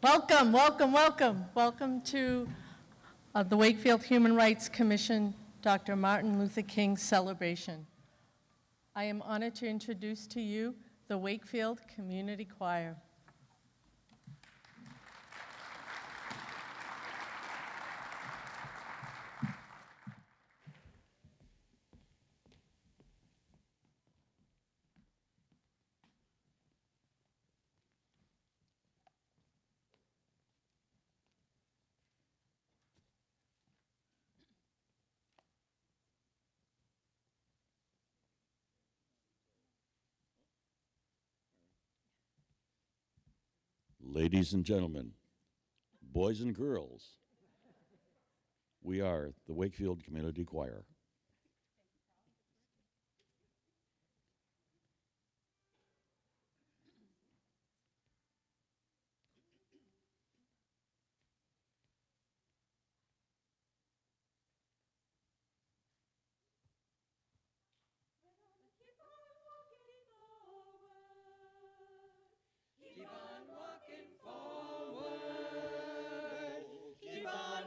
Welcome, welcome, welcome. Welcome to the Wakefield Human Rights Commission Dr. Martin Luther King celebration. I am honored to introduce to you the Wakefield Community Choir. Ladies and gentlemen, boys and girls, we are the Wakefield Community Choir.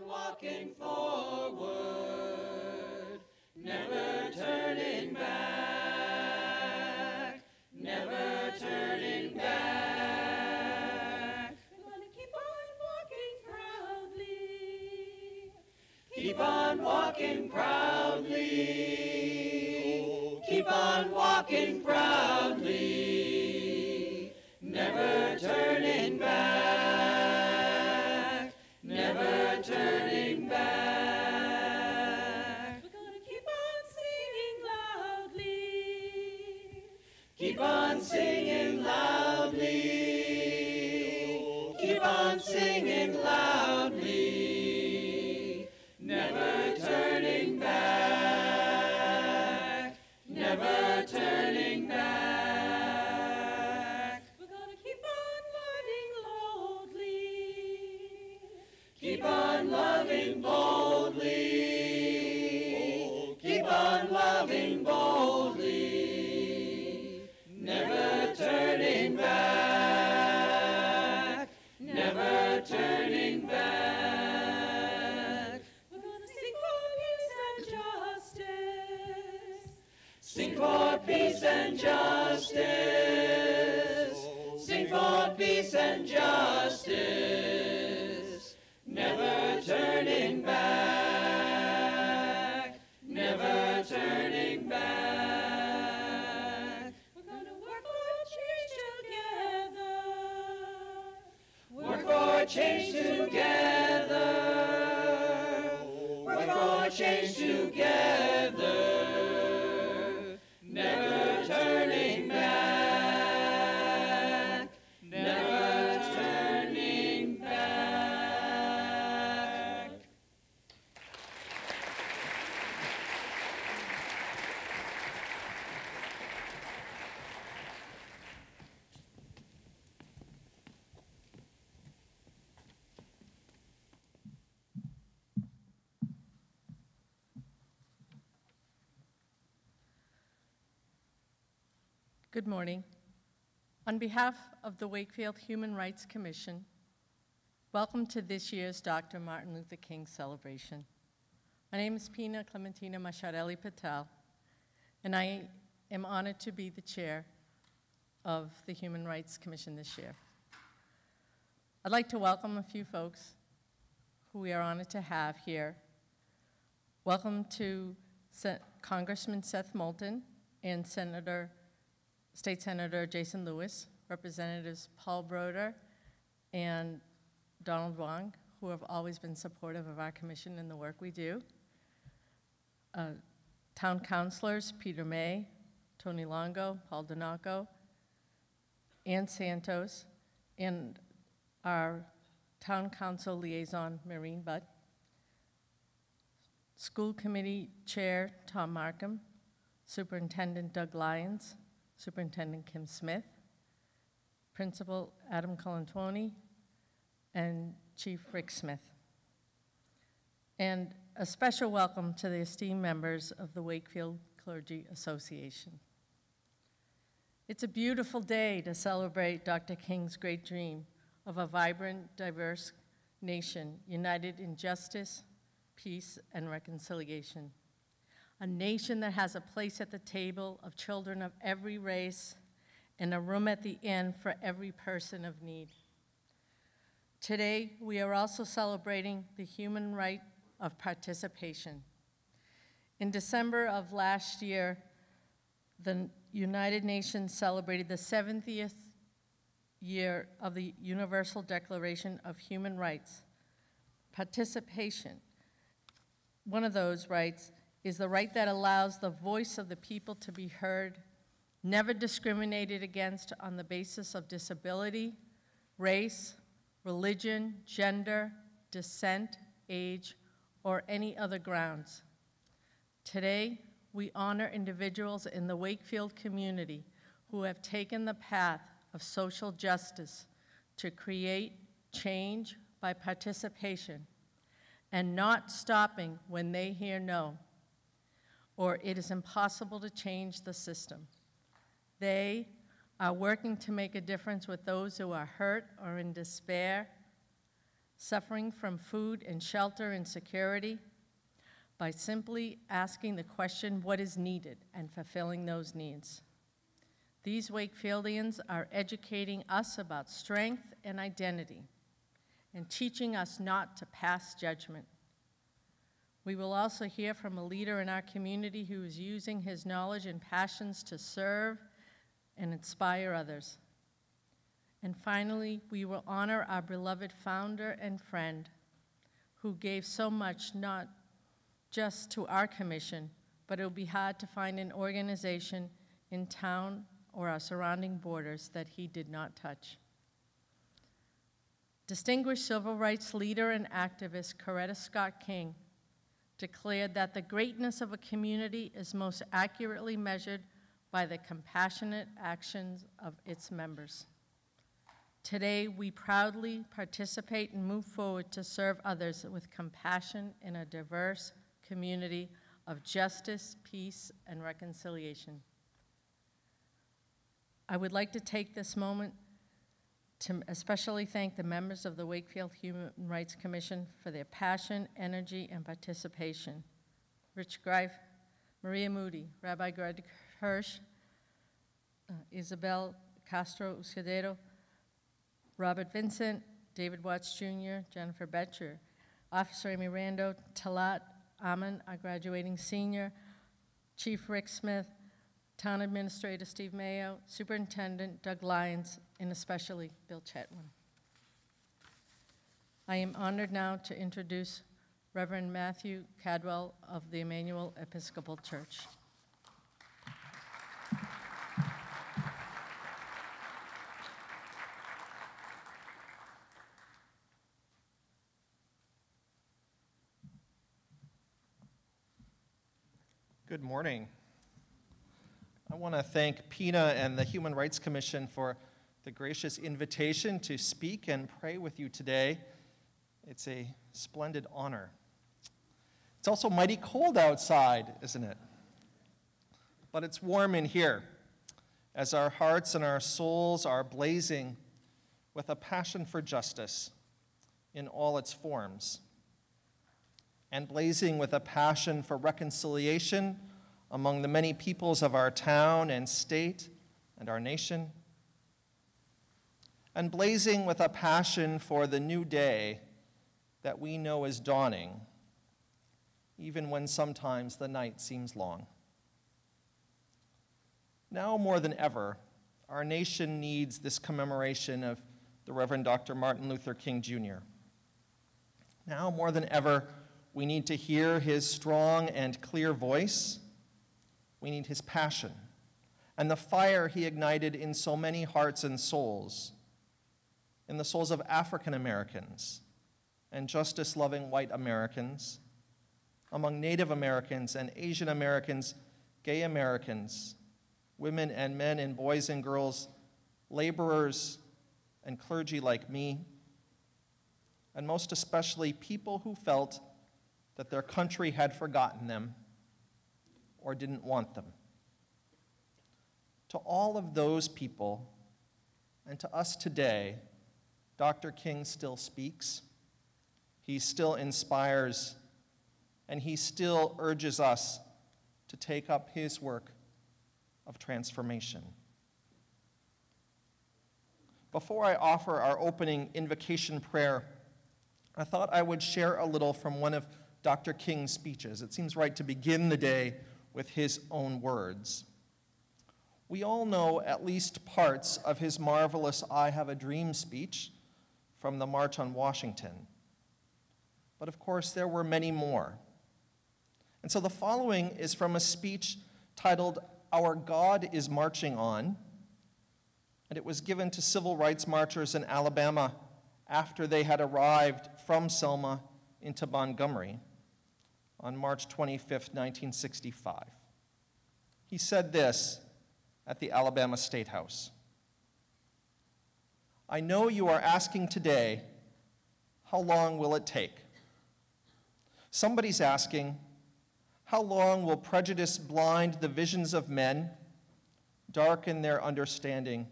Walking forward, never turning back, never turning back. We're gonna keep on walking proudly, keep on walking proudly, keep on walking proudly, never turning back, never turning back. We're gonna keep on singing loudly. Keep on singing loudly. Keep on singing loudly. Never turning back. Never turning back. We're gonna keep on loving boldly. Keep on loving boldly. Keep on loving boldly. Never turning back. Never turning back. We're gonna sing for peace and justice. Sing for peace and justice. Sing for peace and justice. Never turning back, never turning back. We're gonna work for change together. Work for change together. Work for change together. Never turning back, never turning back. Good morning. On behalf of the Wakefield Human Rights Commission, welcome to this year's Dr. Martin Luther King celebration. My name is Pina Clementina Macharelli Patel, and I am honored to be the chair of the Human Rights Commission this year. I'd like to welcome a few folks who we are honored to have here. Welcome to Congressman Seth Moulton and State Senator Jason Lewis, Representatives Paul Broder and Donald Wong, who have always been supportive of our commission and the work we do. Town councilors Peter May, Tony Longo, Paul Donaco, Ann Santos, and our town council liaison, Maureen Butt. School committee chair, Tom Markham, Superintendent Doug Lyons, Superintendent Kim Smith, Principal Adam Colantoni, and Chief Rick Smith. And a special welcome to the esteemed members of the Wakefield Clergy Association. It's a beautiful day to celebrate Dr. King's great dream of a vibrant, diverse nation united in justice, peace, and reconciliation. A nation that has a place at the table of children of every race and a room at the inn for every person of need. Today, we are also celebrating the human right of participation. In December of last year, the United Nations celebrated the 70th year of the Universal Declaration of Human Rights. Participation, one of those rights, is the right that allows the voice of the people to be heard, never discriminated against on the basis of disability, race, religion, gender, descent, age, or any other grounds. Today, we honor individuals in the Wakefield community who have taken the path of social justice to create change by participation and not stopping when they hear no, or it is impossible to change the system. They are working to make a difference with those who are hurt or in despair, suffering from food and shelter insecurity, by simply asking the question, what is needed, and fulfilling those needs. These Wakefieldians are educating us about strength and identity and teaching us not to pass judgment. We will also hear from a leader in our community who is using his knowledge and passions to serve and inspire others. And finally, we will honor our beloved founder and friend who gave so much, not just to our commission, but it will be hard to find an organization in town or our surrounding borders that he did not touch. Distinguished civil rights leader and activist Coretta Scott King declared that the greatness of a community is most accurately measured by the compassionate actions of its members. Today, we proudly participate and move forward to serve others with compassion in a diverse community of justice, peace, and reconciliation. I would like to take this moment to especially thank the members of the Wakefield Human Rights Commission for their passion, energy, and participation. Rich Greif, Maria Moody, Rabbi Greg Hirsch, Isabel Castro Uscadero, Robert Vincent, David Watts Jr., Jennifer Betcher, Officer Amy Rando, Talat Aman, our graduating senior, Chief Rick Smith, Town Administrator Steve Mayo, Superintendent Doug Lyons, and especially Bill Chetwin. I am honored now to introduce Reverend Matthew Cadwell of the Emmanuel Episcopal Church. Good morning. I want to thank Pina and the Human Rights Commission for the gracious invitation to speak and pray with you today. It's a splendid honor. It's also mighty cold outside, isn't it? But it's warm in here as our hearts and our souls are blazing with a passion for justice in all its forms, and blazing with a passion for reconciliation among the many peoples of our town and state and our nation, and blazing with a passion for the new day that we know is dawning, even when sometimes the night seems long. Now more than ever, our nation needs this commemoration of the Reverend Dr. Martin Luther King Jr. Now more than ever, we need to hear his strong and clear voice. We need his passion and the fire he ignited in so many hearts and souls, in the souls of African Americans and justice-loving white Americans, among Native Americans and Asian Americans, gay Americans, women and men and boys and girls, laborers and clergy like me, and most especially people who felt that their country had forgotten them or didn't want them. To all of those people, and to us today, Dr. King still speaks, he still inspires, and he still urges us to take up his work of transformation. Before I offer our opening invocation prayer, I thought I would share a little from one of Dr. King's speeches. It seems right to begin the day with his own words. We all know at least parts of his marvelous I Have a Dream speech from the March on Washington. But of course, there were many more. And so the following is from a speech titled, Our God is Marching On, and it was given to civil rights marchers in Alabama after they had arrived from Selma into Montgomery on March 25, 1965. He said this at the Alabama State House. I know you are asking today, how long will it take? Somebody's asking, how long will prejudice blind the visions of men, darken their understanding,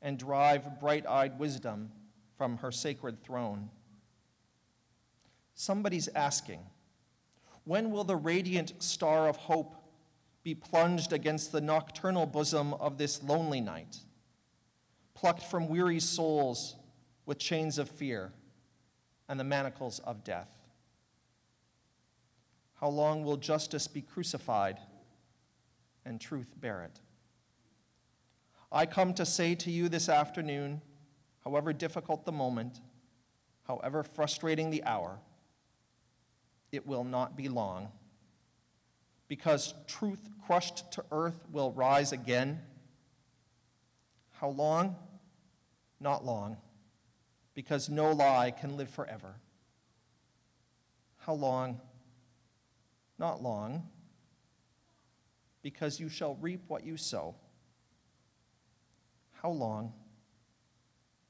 and drive bright-eyed wisdom from her sacred throne? Somebody's asking, when will the radiant star of hope be plunged against the nocturnal bosom of this lonely night, plucked from weary souls with chains of fear and the manacles of death? How long will justice be crucified and truth bear it? I come to say to you this afternoon, however difficult the moment, however frustrating the hour, it will not be long, because truth crushed to earth will rise again. How long? Not long, because no lie can live forever. How long? Not long, because you shall reap what you sow. How long?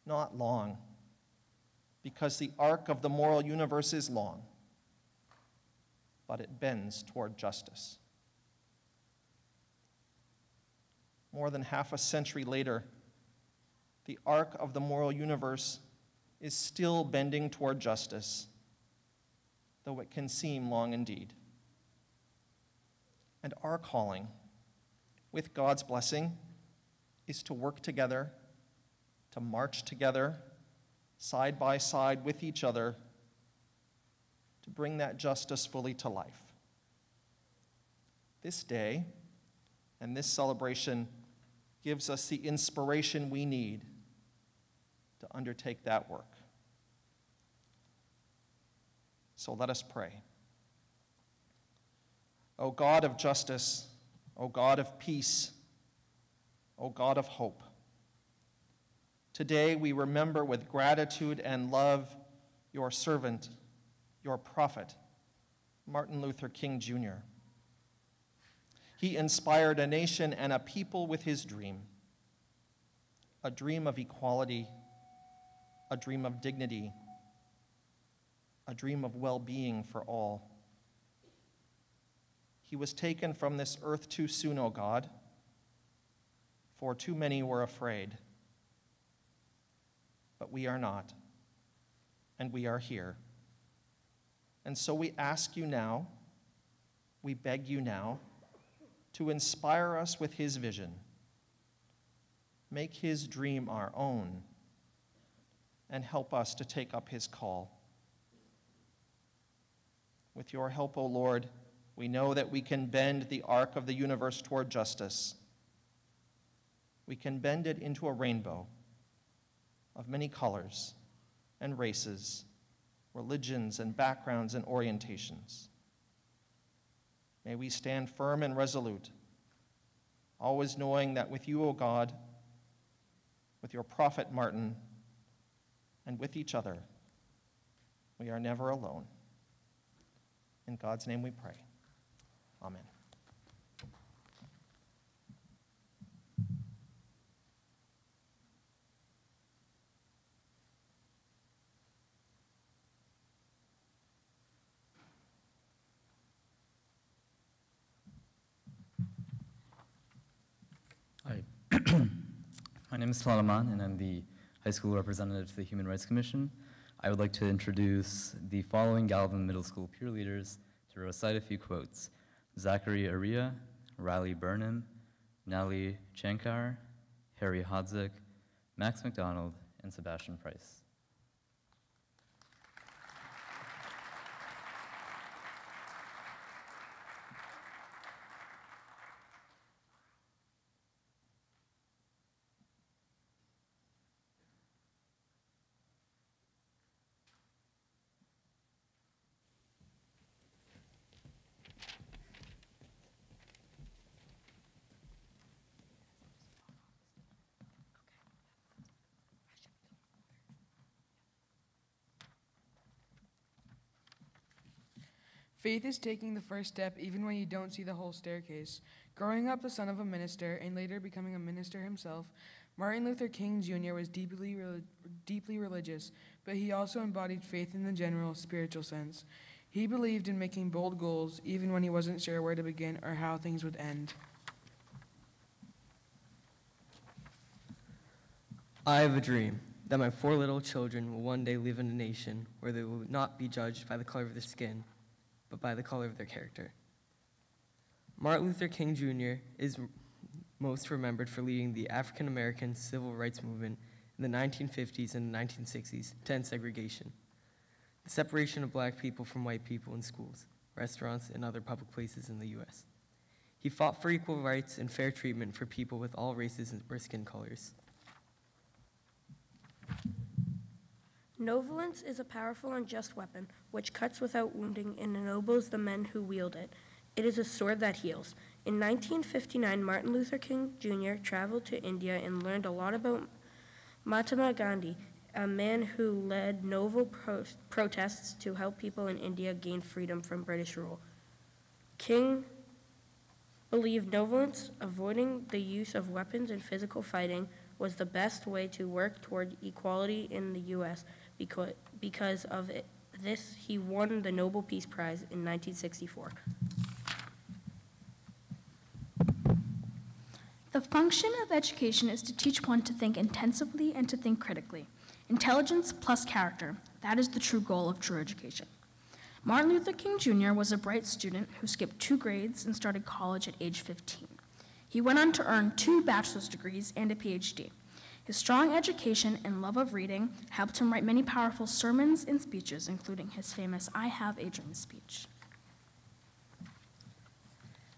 Not long, because the arc of the moral universe is long, but it bends toward justice. More than half a century later, the arc of the moral universe is still bending toward justice, though it can seem long indeed. And our calling, with God's blessing, is to work together, to march together, side by side with each other, to bring that justice fully to life. This day and this celebration gives us the inspiration we need to undertake that work. So let us pray. O God of justice, O God of peace, O God of hope, today we remember with gratitude and love your servant, your prophet, Martin Luther King Jr. He inspired a nation and a people with his dream, a dream of equality, a dream of dignity, a dream of well-being for all. He was taken from this earth too soon, O God, for too many were afraid. But we are not, and we are here. And so we ask you now, we beg you now, to inspire us with his vision. Make his dream our own, and help us to take up his call. With your help, O Lord, we know that we can bend the arc of the universe toward justice. We can bend it into a rainbow of many colors and races, religions and backgrounds and orientations. May we stand firm and resolute, always knowing that with you, O God, with your prophet Martin, and with each other, we are never alone. In God's name we pray. Amen. Hi, my name is Solomon, and I'm the high school representative to the Human Rights Commission, I would like to introduce the following Galvin Middle School peer leaders to recite a few quotes: Zachary Aria, Riley Burnham, Natalie Chankar, Harry Hodzik, Max McDonald, and Sebastian Price. Faith is taking the first step even when you don't see the whole staircase. Growing up the son of a minister and later becoming a minister himself, Martin Luther King Jr. was deeply religious, but he also embodied faith in the general spiritual sense. He believed in making bold goals even when he wasn't sure where to begin or how things would end. I have a dream that my 4 little children will one day live in a nation where they will not be judged by the color of their skin, but by the color of their character. Martin Luther King Jr. is most remembered for leading the African American civil rights movement in the 1950s and 1960s to end segregation, the separation of black people from white people in schools, restaurants, and other public places in the U.S. He fought for equal rights and fair treatment for people with all races or skin colors. No violence is a powerful and just weapon, which cuts without wounding and ennobles the men who wield it. It is a sword that heals. In 1959, Martin Luther King Jr. traveled to India and learned a lot about Mahatma Gandhi, a man who led noble protests to help people in India gain freedom from British rule. King believed no violence, avoiding the use of weapons and physical fighting, was the best way to work toward equality in the U.S. Because of this, he won the Nobel Peace Prize in 1964. The function of education is to teach one to think intensively and to think critically. Intelligence plus character, that is the true goal of true education. Martin Luther King Jr. was a bright student who skipped 2 grades and started college at age 15. He went on to earn 2 bachelor's degrees and a PhD. His strong education and love of reading helped him write many powerful sermons and speeches, including his famous I Have a Dream speech.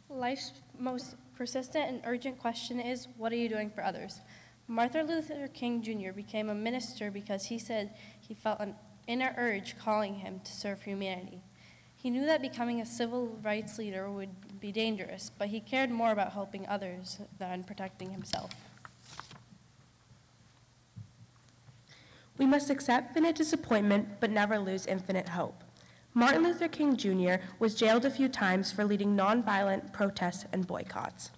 Life's most persistent and urgent question is, what are you doing for others? Martin Luther King Jr. became a minister because he said he felt an inner urge calling him to serve humanity. He knew that becoming a civil rights leader would be dangerous, but he cared more about helping others than protecting himself. We must accept finite disappointment, but never lose infinite hope. Martin Luther King Jr. was jailed a few times for leading nonviolent protests and boycotts.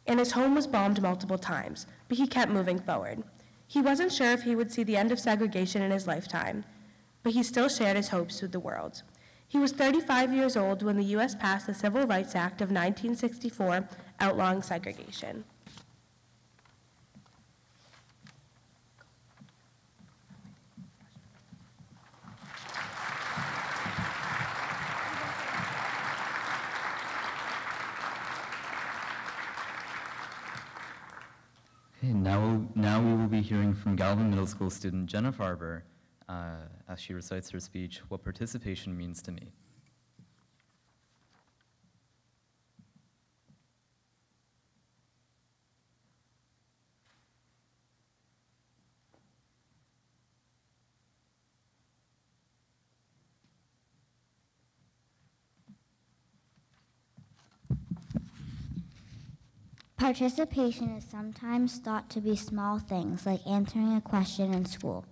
And his home was bombed multiple times, but he kept moving forward. He wasn't sure if he would see the end of segregation in his lifetime, but he still shared his hopes with the world. He was 35 years old when the U.S. passed the Civil Rights Act of 1964, outlawing segregation. Okay, now we will be hearing from Galvin Middle School student Jenna Farber as she recites her speech, What Participation Means to Me. Participation is sometimes thought to be small things, like answering a question in school.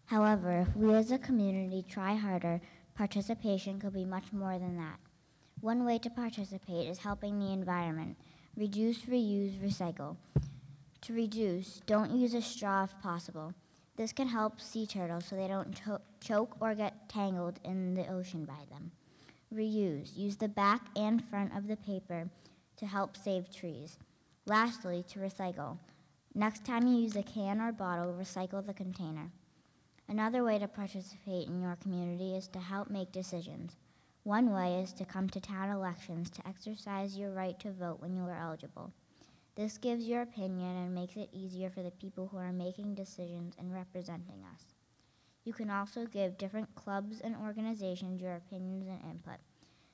However, if we as a community try harder, participation could be much more than that. One way to participate is helping the environment. Reduce, reuse, recycle. To reduce, don't use a straw if possible. This can help sea turtles so they don't choke or get tangled in the ocean by them. Reuse, use the back and front of the paper to help save trees. Lastly, to recycle. Next time you use a can or bottle, recycle the container. Another way to participate in your community is to help make decisions. One way is to come to town elections to exercise your right to vote when you are eligible. This gives your opinion and makes it easier for the people who are making decisions and representing us. You can also give different clubs and organizations your opinions and input.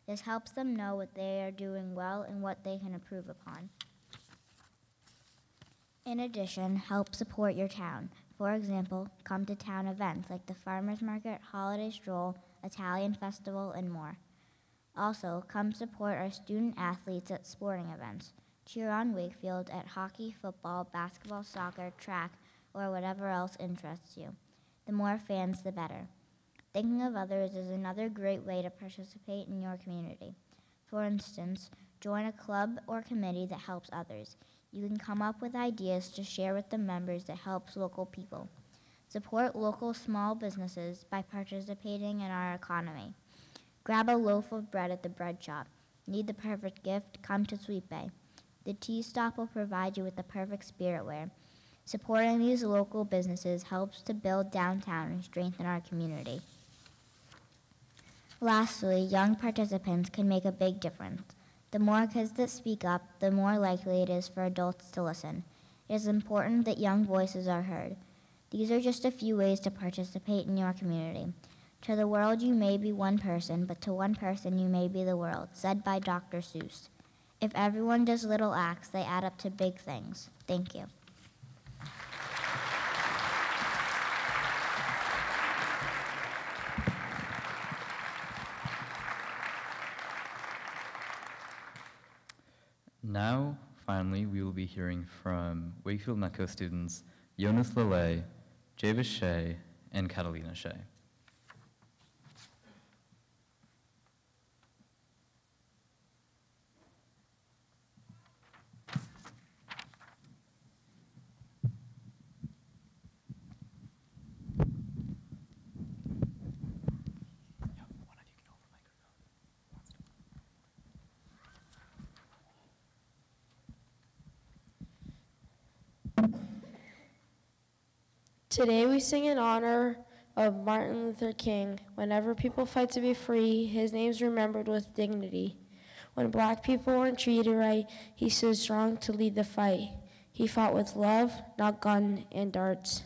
This helps them know what they are doing well and what they can improve upon. In addition, help support your town. For example, come to town events like the Farmers Market, Holiday Stroll, Italian Festival, and more. Also, come support our student athletes at sporting events. Cheer on Wakefield at hockey, football, basketball, soccer, track, or whatever else interests you. The more fans, the better. Thinking of others is another great way to participate in your community. For instance, join a club or committee that helps others. You can come up with ideas to share with the members that helps local people. Support local small businesses by participating in our economy. Grab a loaf of bread at the bread shop. Need the perfect gift? Come to Sweet Bay. The tea stop will provide you with the perfect spirit wear. Supporting these local businesses helps to build downtown and strengthen our community. Lastly, young participants can make a big difference. The more kids that speak up, the more likely it is for adults to listen. It is important that young voices are heard. These are just a few ways to participate in your community. To the world you may be one person, but to one person you may be the world, said by Dr. Seuss. If everyone does little acts, they add up to big things. Thank you. Now, finally, we will be hearing from Wakefield Metco students Jonas Lele, Javis Shea, and Catalina Shea. Today we sing in honor of Martin Luther King. Whenever people fight to be free, his name's remembered with dignity. When black people weren't treated right, he stood strong to lead the fight. He fought with love, not gun and darts.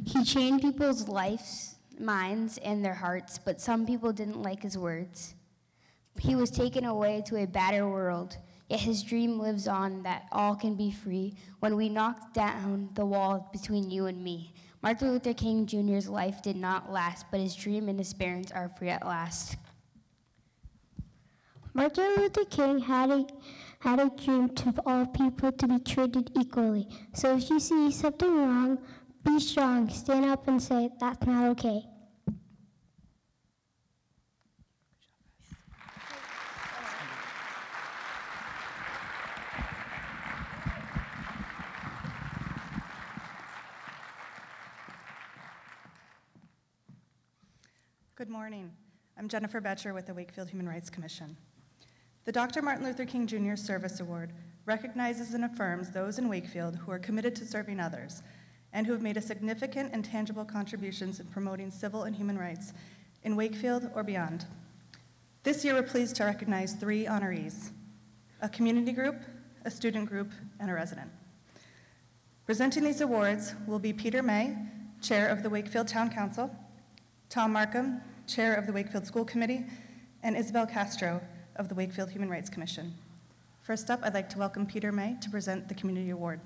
He changed people's lives, minds, and their hearts, but some people didn't like his words. He was taken away to a better world. Yet his dream lives on that all can be free when we knock down the wall between you and me. Martin Luther King Jr.'s life did not last, but his dream and his parents are free at last. Martin Luther King had a dream to all people to be treated equally. So if you see something wrong, be strong, stand up and say, that's not okay. Good morning. I'm Jennifer Betcher with the Wakefield Human Rights Commission. The Dr. Martin Luther King Jr. Service Award recognizes and affirms those in Wakefield who are committed to serving others and who have made a significant and tangible contributions in promoting civil and human rights in Wakefield or beyond. This year, we're pleased to recognize 3 honorees: a community group, a student group, and a resident. Presenting these awards will be Peter May, Chair of the Wakefield Town Council, Tom Markham, Chair of the Wakefield School Committee, and Isabel Castro of the Wakefield Human Rights Commission. First up, I'd like to welcome Peter May to present the Community Award.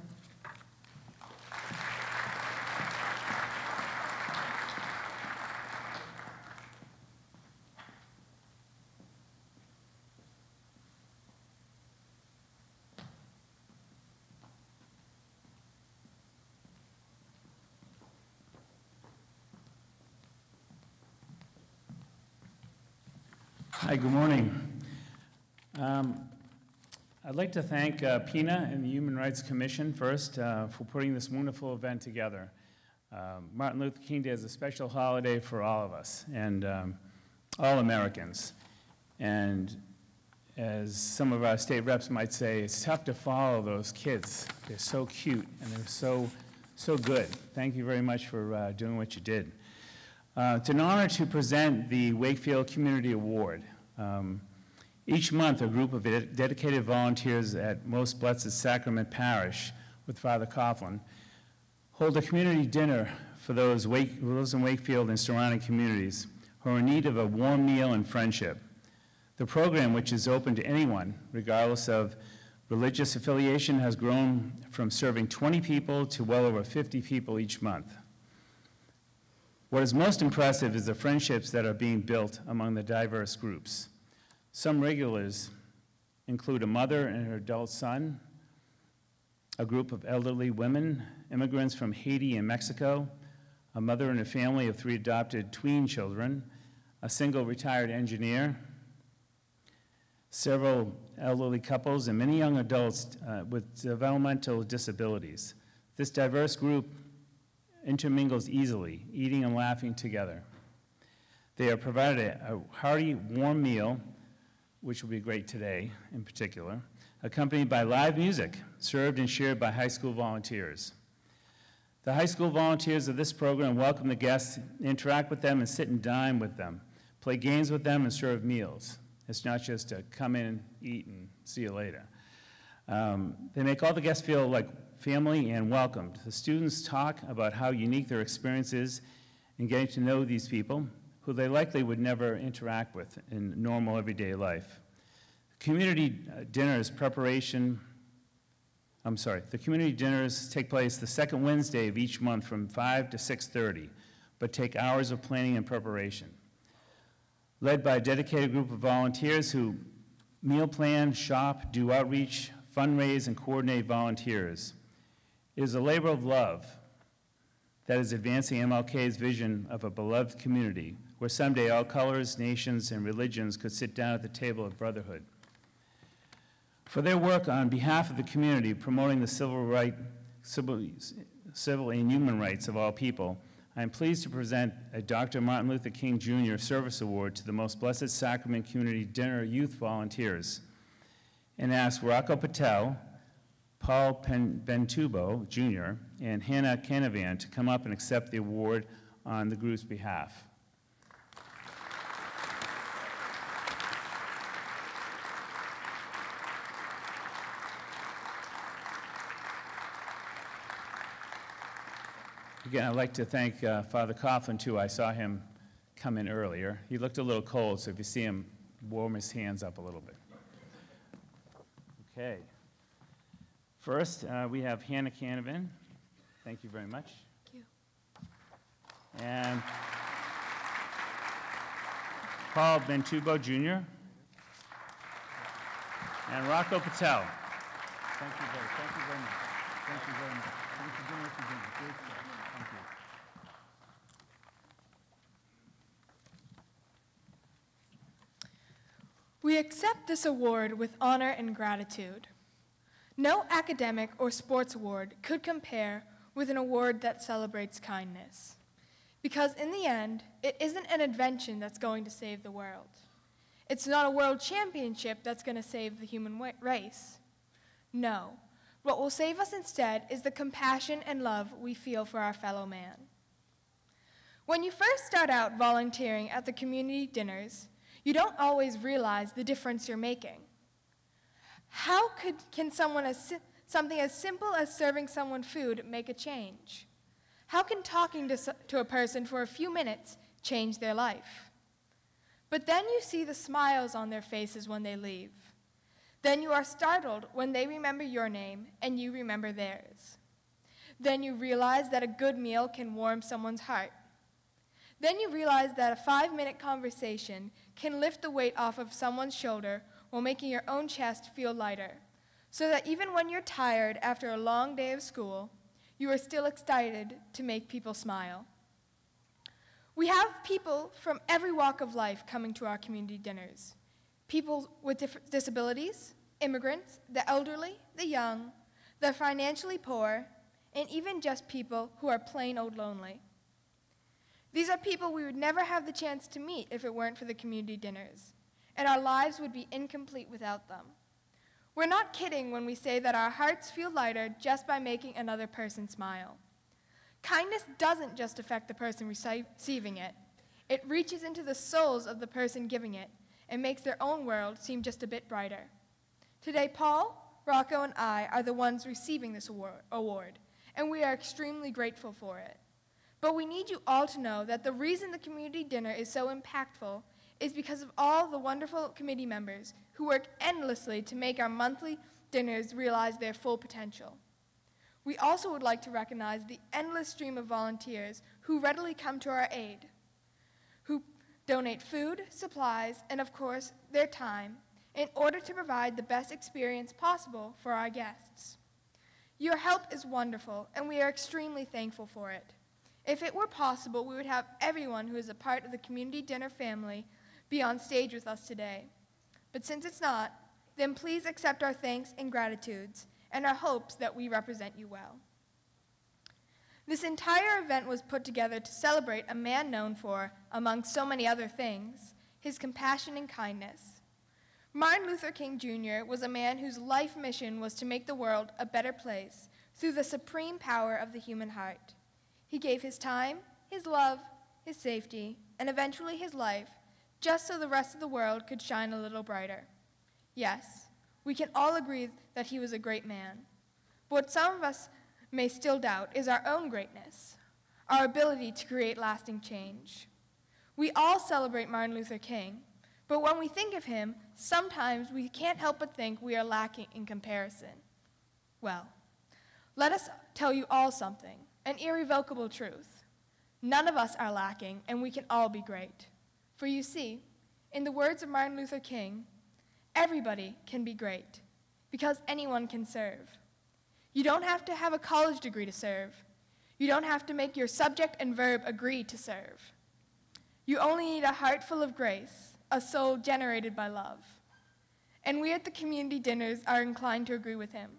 Hi, good morning. I'd like to thank Pina and the Human Rights Commission first for putting this wonderful event together. Martin Luther King Day is a special holiday for all of us and all Americans. And as some of our state reps might say, it's tough to follow those kids. They're so cute and they're so good. Thank you very much for doing what you did. It's an honor to present the Wakefield Community Award. Each month, a group of dedicated volunteers at Most Blessed Sacrament Parish with Father Coughlin hold a community dinner for those in Wakefield and surrounding communities who are in need of a warm meal and friendship. The program, which is open to anyone, regardless of religious affiliation, has grown from serving 20 people to well over 50 people each month. What is most impressive is the friendships that are being built among the diverse groups. Some regulars include a mother and her adult son, a group of elderly women, immigrants from Haiti and Mexico, a mother and a family of 3 adopted tween children, a single retired engineer, several elderly couples, and many young adults with developmental disabilities. This diverse group intermingles easily, eating and laughing together. They are provided a hearty, warm meal, which will be great today in particular, accompanied by live music, served and shared by high school volunteers. The high school volunteers of this program welcome the guests, interact with them, and sit and dine with them, play games with them, and serve meals. It's not just to come in, eat, and see you later. They make all the guests feel like family and welcomed. The students talk about how unique their experience is in getting to know these people who they likely would never interact with in normal everyday life. The community dinners take place the second Wednesday of each month from 5 to 6:30, but take hours of planning and preparation. Led by a dedicated group of volunteers who meal plan, shop, do outreach, fundraise, and coordinate volunteers. It is a labor of love that is advancing MLK's vision of a beloved community where someday all colors, nations, and religions could sit down at the table of brotherhood. For their work on behalf of the community promoting the civil and human rights of all people, I am pleased to present a Dr. Martin Luther King Jr. Service Award to the Most Blessed Sacrament Community Dinner Youth Volunteers and ask Rocco Patel, Paul Bentubo Jr., and Hannah Canavan to come up and accept the award on the group's behalf. Again, I'd like to thank Father Coughlin, too. I saw him come in earlier. He looked a little cold, so if you see him, warm his hands up a little bit. Okay. First, we have Hannah Canavan. Thank you very much. Thank you. And Paul Bentubo Jr. And Rocco Patel. Thank you very much. Thank you very much. Thank you very much. Thanks for doing what you're doing. Great stuff. Thank you. We accept this award with honor and gratitude. No academic or sports award could compare with an award that celebrates kindness. Because in the end, it isn't an invention that's going to save the world. It's not a world championship that's going to save the human race. No. What will save us instead is the compassion and love we feel for our fellow man. When you first start out volunteering at the community dinners, you don't always realize the difference you're making. How can something as simple as serving someone food make a change? How can talking to a person for a few minutes change their life? But then you see the smiles on their faces when they leave. Then you are startled when they remember your name and you remember theirs. Then you realize that a good meal can warm someone's heart. Then you realize that a 5-minute conversation can lift the weight off of someone's shoulder while making your own chest feel lighter, so that even when you're tired after a long day of school, you are still excited to make people smile. We have people from every walk of life coming to our community dinners. People with disabilities, immigrants, the elderly, the young, the financially poor, and even just people who are plain old lonely. These are people we would never have the chance to meet if it weren't for the community dinners. and our lives would be incomplete without them. We're not kidding when we say that our hearts feel lighter just by making another person smile. Kindness doesn't just affect the person receiving it. It reaches into the souls of the person giving it and makes their own world seem just a bit brighter. Today, Paul, Rocco, and I are the ones receiving this award, and we are extremely grateful for it. But we need you all to know that the reason the community dinner is so impactful is because of all the wonderful committee members who work endlessly to make our monthly dinners realize their full potential. We also would like to recognize the endless stream of volunteers who readily come to our aid, who donate food, supplies, and of course, their time in order to provide the best experience possible for our guests. Your help is wonderful, and we are extremely thankful for it. If it were possible, we would have everyone who is a part of the community dinner family be on stage with us today. But since it's not, then please accept our thanks and gratitudes and our hopes that we represent you well. This entire event was put together to celebrate a man known for, among so many other things, his compassion and kindness. Martin Luther King Jr. was a man whose life mission was to make the world a better place through the supreme power of the human heart. He gave his time, his love, his safety, and eventually his life, just so the rest of the world could shine a little brighter. Yes, we can all agree that he was a great man. But what some of us may still doubt is our own greatness, our ability to create lasting change. We all celebrate Martin Luther King, but when we think of him, sometimes we can't help but think we are lacking in comparison. Well, let us tell you all something, an irrevocable truth. None of us are lacking, and we can all be great. For you see, in the words of Martin Luther King, everybody can be great, because anyone can serve. You don't have to have a college degree to serve. You don't have to make your subject and verb agree to serve. You only need a heart full of grace, a soul generated by love. And we at the community dinners are inclined to agree with him.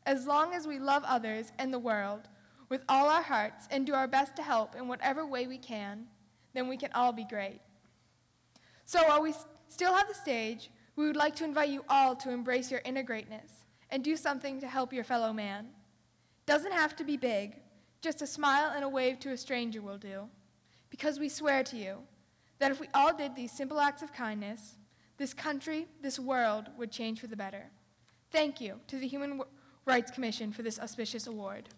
As long as we love others and the world with all our hearts and do our best to help in whatever way we can, then we can all be great. So while we still have the stage, we would like to invite you all to embrace your inner greatness and do something to help your fellow man. Doesn't have to be big, just a smile and a wave to a stranger will do. Because we swear to you that if we all did these simple acts of kindness, this country, this world would change for the better. Thank you to the Human Rights Commission for this auspicious award.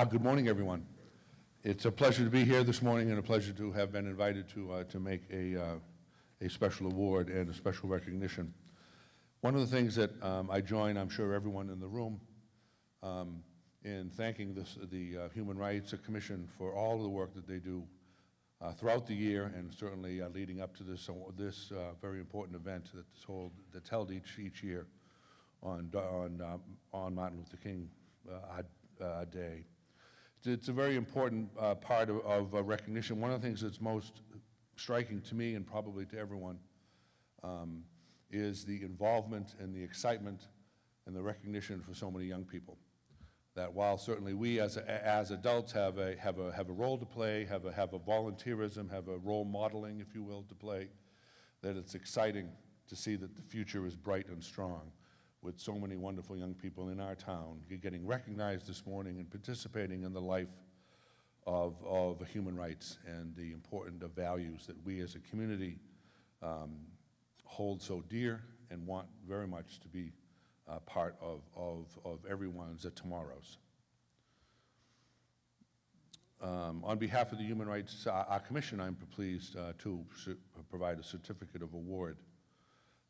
Good morning, everyone. It's a pleasure to be here this morning and a pleasure to have been invited to make a special award and a special recognition. One of the things that I join, I'm sure everyone in the room, in thanking the Human Rights Commission for all of the work that they do throughout the year and certainly leading up to this very important event that's held each year on Martin Luther King Day. It's a very important part of recognition. One of the things that's most striking to me and probably to everyone is the involvement and the excitement and the recognition for so many young people. That while certainly we as adults have a role to play, have a volunteerism, have a role modeling, if you will, to play, that it's exciting to see that the future is bright and strong, with so many wonderful young people in our town getting recognized this morning and participating in the life of human rights and the important values that we as a community hold so dear and want very much to be part of everyone's tomorrows. On behalf of the Human Rights Commission, I'm pleased to provide a certificate of award.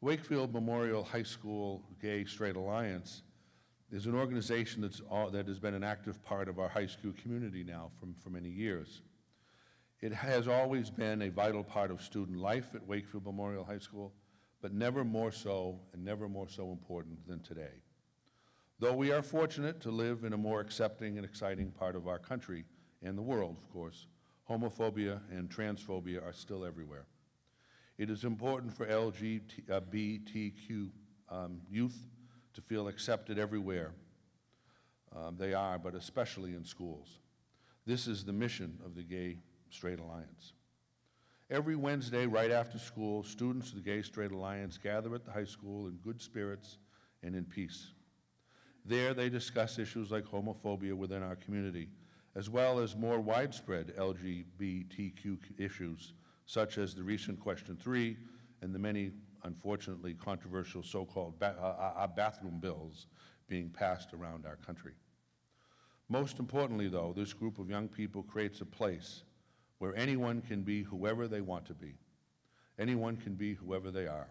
Wakefield Memorial High School Gay Straight Alliance is an organization that has been an active part of our high school community now for many years. It has always been a vital part of student life at Wakefield Memorial High School, but never more so and never more so important than today. Though we are fortunate to live in a more accepting and exciting part of our country, and the world, of course, homophobia and transphobia are still everywhere. It is important for LGBTQ youth to feel accepted everywhere they are, but especially in schools. This is the mission of the Gay Straight Alliance. Every Wednesday, right after school, students of the Gay Straight Alliance gather at the high school in good spirits and in peace. There, they discuss issues like homophobia within our community, as well as more widespread LGBTQ issues, such as the recent Question 3 and the many, unfortunately, controversial so-called bathroom bills being passed around our country. Most importantly, though, this group of young people creates a place where anyone can be whoever they want to be. Anyone can be whoever they are.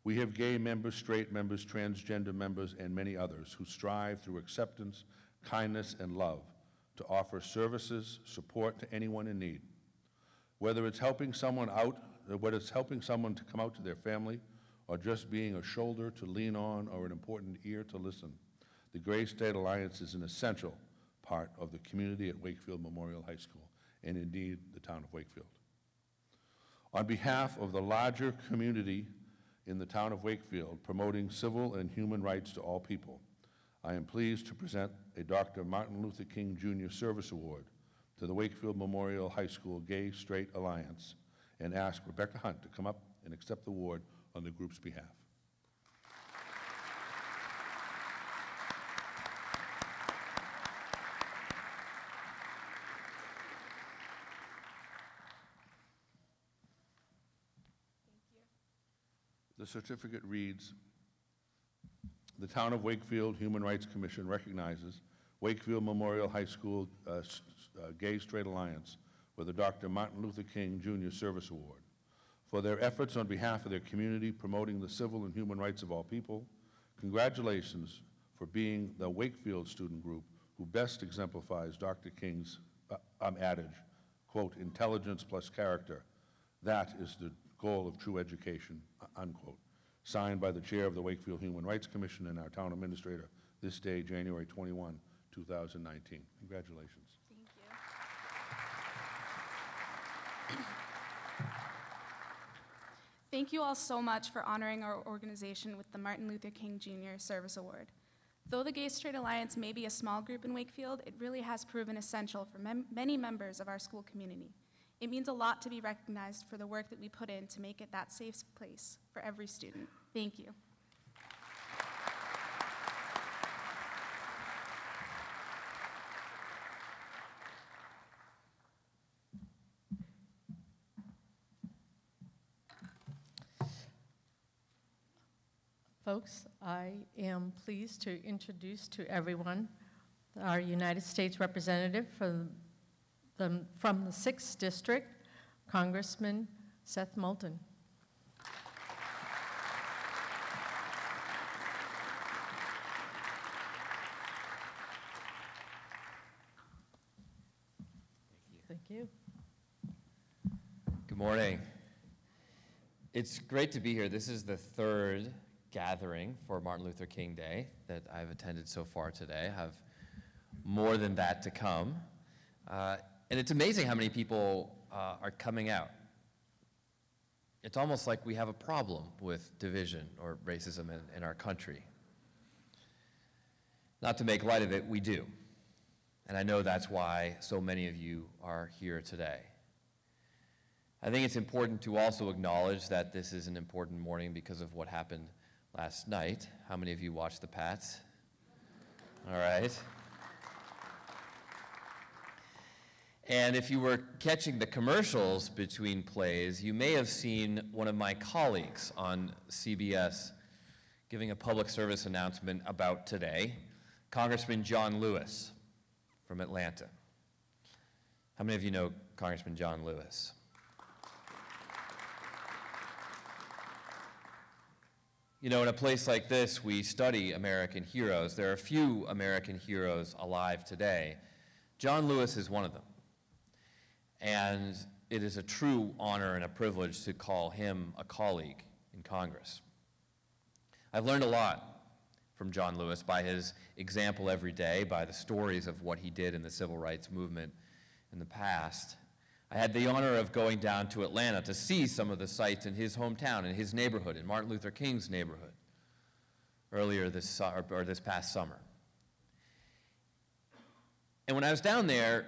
We have gay members, straight members, transgender members, and many others who strive through acceptance, kindness, and love to offer services, support to anyone in need. Whether it's helping someone out, whether it's helping someone to come out to their family, or just being a shoulder to lean on or an important ear to listen, the Gay Straight Alliance is an essential part of the community at Wakefield Memorial High School, and indeed the town of Wakefield. On behalf of the larger community in the town of Wakefield, promoting civil and human rights to all people, I am pleased to present a Dr. Martin Luther King Jr. Service Award to the Wakefield Memorial High School Gay Straight Alliance and ask Rebecca Hunt to come up and accept the award on the group's behalf. The certificate reads, the Town of Wakefield Human Rights Commission recognizes Wakefield Memorial High School Gay Straight Alliance with the Dr. Martin Luther King Jr. Service Award for their efforts on behalf of their community promoting the civil and human rights of all people. Congratulations for being the Wakefield student group who best exemplifies Dr. King's adage, quote, intelligence plus character. That is the goal of true education, unquote. Signed by the chair of the Wakefield Human Rights Commission and our town administrator this day, January 21, 2019. Congratulations. Thank you. Thank you all so much for honoring our organization with the Martin Luther King Jr. Service Award. Though the Gay Straight Alliance may be a small group in Wakefield, it really has proven essential for many members of our school community. It means a lot to be recognized for the work that we put in to make it that safe place for every student. Thank you. Folks, I am pleased to introduce to everyone our United States Representative from the 6th District, Congressman Seth Moulton. Thank you. Good morning. It's great to be here. This is the third gathering for Martin Luther King Day that I've attended so far today. I have more than that to come. And it's amazing how many people are coming out. It's almost like we have a problem with division or racism in our country. Not to make light of it, we do. And I know that's why so many of you are here today. I think it's important to also acknowledge that this is an important morning because of what happened last night. How many of you watched the Pats? All right. And if you were catching the commercials between plays, you may have seen one of my colleagues on CBS giving a public service announcement about today, Congressman John Lewis from Atlanta. How many of you know Congressman John Lewis? You know, in a place like this, we study American heroes. There are few American heroes alive today. John Lewis is one of them. And it is a true honor and a privilege to call him a colleague in Congress. I've learned a lot from John Lewis by his example every day, by the stories of what he did in the civil rights movement in the past. I had the honor of going down to Atlanta to see some of the sites in his hometown, in his neighborhood, in Martin Luther King's neighborhood, earlier this past summer. And when I was down there,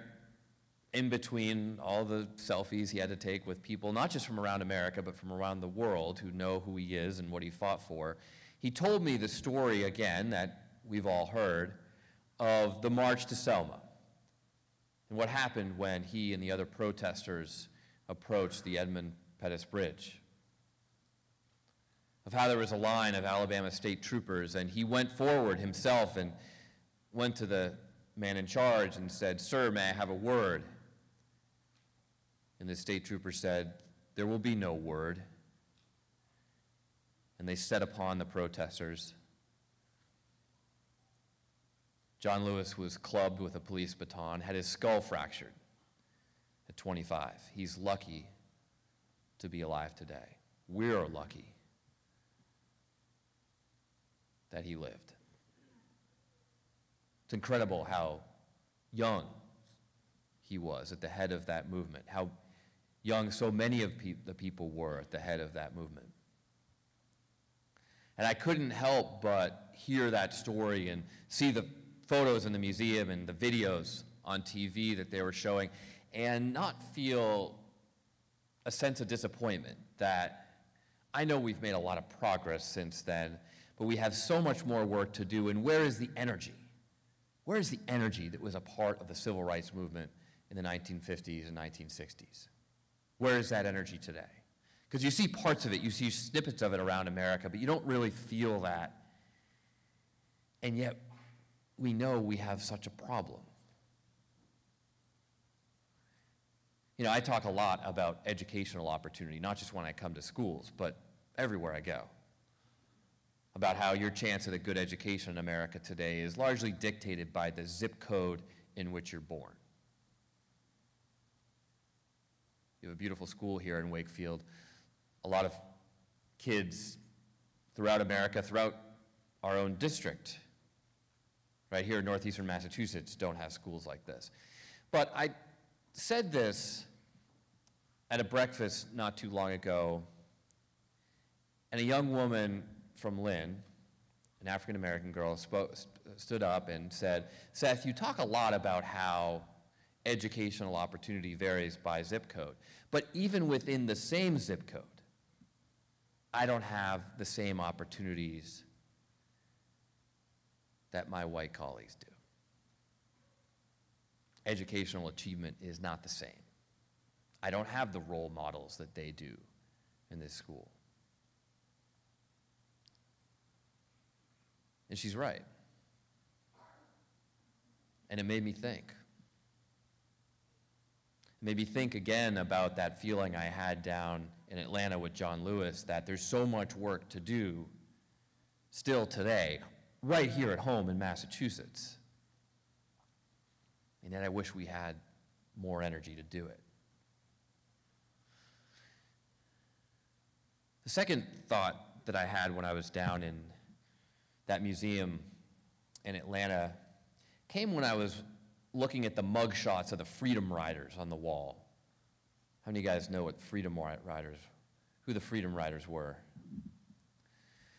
in between all the selfies he had to take with people, not just from around America, but from around the world who know who he is and what he fought for, he told me the story again that we've all heard of the March to Selma and what happened when he and the other protesters approached the Edmund Pettus Bridge, of how there was a line of Alabama state troopers, and he went forward himself and went to the man in charge and said, "Sir, may I have a word?" And the state trooper said, "There will be no word." And they set upon the protesters. John Lewis was clubbed with a police baton, had his skull fractured at 25. He's lucky to be alive today. We're lucky that he lived. It's incredible how young he was at the head of that movement, how young so many of the people were at the head of that movement. And I couldn't help but hear that story and see the photos in the museum and the videos on TV that they were showing, and not feel a sense of disappointment that I know we've made a lot of progress since then, but we have so much more work to do, and where is the energy? Where is the energy that was a part of the civil rights movement in the 1950s and 1960s? Where is that energy today? Because you see parts of it, you see snippets of it around America, but you don't really feel that. And yet, we know we have such a problem. You know, I talk a lot about educational opportunity, not just when I come to schools, but everywhere I go, about how your chance at a good education in America today is largely dictated by the zip code in which you're born. You have a beautiful school here in Wakefield. A lot of kids throughout America, throughout our own district, right here in northeastern Massachusetts, don't have schools like this. But I said this at a breakfast not too long ago, and a young woman from Lynn, an African-American girl, stood up and said, "Seth, you talk a lot about how educational opportunity varies by zip code, but even within the same zip code, I don't have the same opportunities that my white colleagues do. Educational achievement is not the same. I don't have the role models that they do in this school." And she's right. And it made me think. It made me think again about that feeling I had down in Atlanta with John Lewis, that there's so much work to do still today, right here at home in Massachusetts. And yet I wish we had more energy to do it. The second thought that I had when I was down in that museum in Atlanta came when I was looking at the mug shots of the Freedom Riders on the wall. How many of you guys know what who the Freedom Riders were?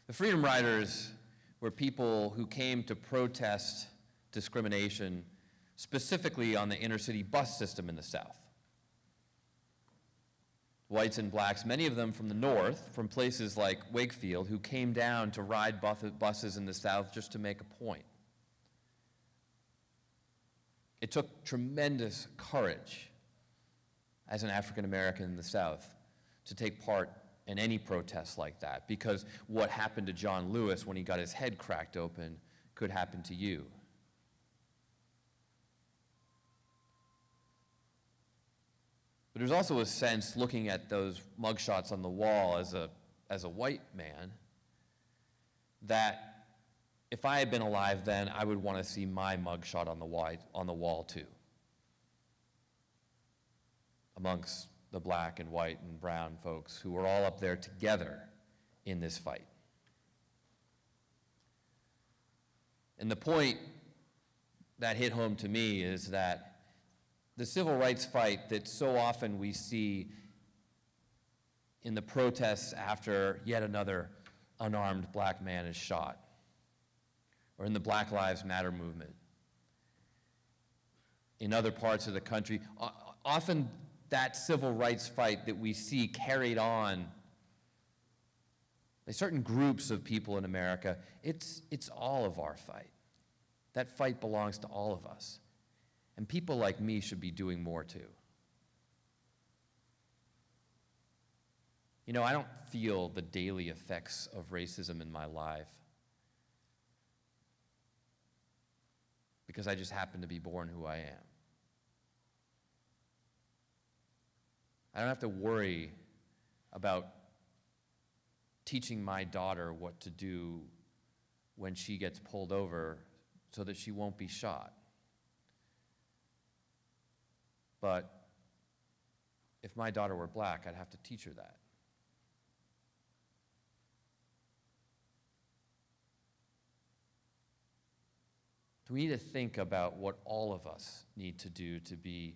The Freedom Riders were people who came to protest discrimination, specifically on the inner city bus system in the South. Whites and blacks, many of them from the North, from places like Wakefield, who came down to ride buses in the South just to make a point. It took tremendous courage as an African American in the South to take part in any protest like that, because what happened to John Lewis when he got his head cracked open could happen to you. But there's also a sense, looking at those mugshots on the wall as a white man, that if I had been alive then, I would want to see my mugshot on the wall too, amongst the black and white and brown folks who were all up there together in this fight. And the point that hit home to me is that the civil rights fight that so often we see in the protests after yet another unarmed black man is shot, or in the Black Lives Matter movement, in other parts of the country, often that civil rights fight that we see carried on by certain groups of people in America, it's all of our fight. That fight belongs to all of us. And people like me should be doing more too. You know, I don't feel the daily effects of racism in my life because I just happen to be born who I am. I don't have to worry about teaching my daughter what to do when she gets pulled over so that she won't be shot. But if my daughter were black, I'd have to teach her that. So we need to think about what all of us need to do to be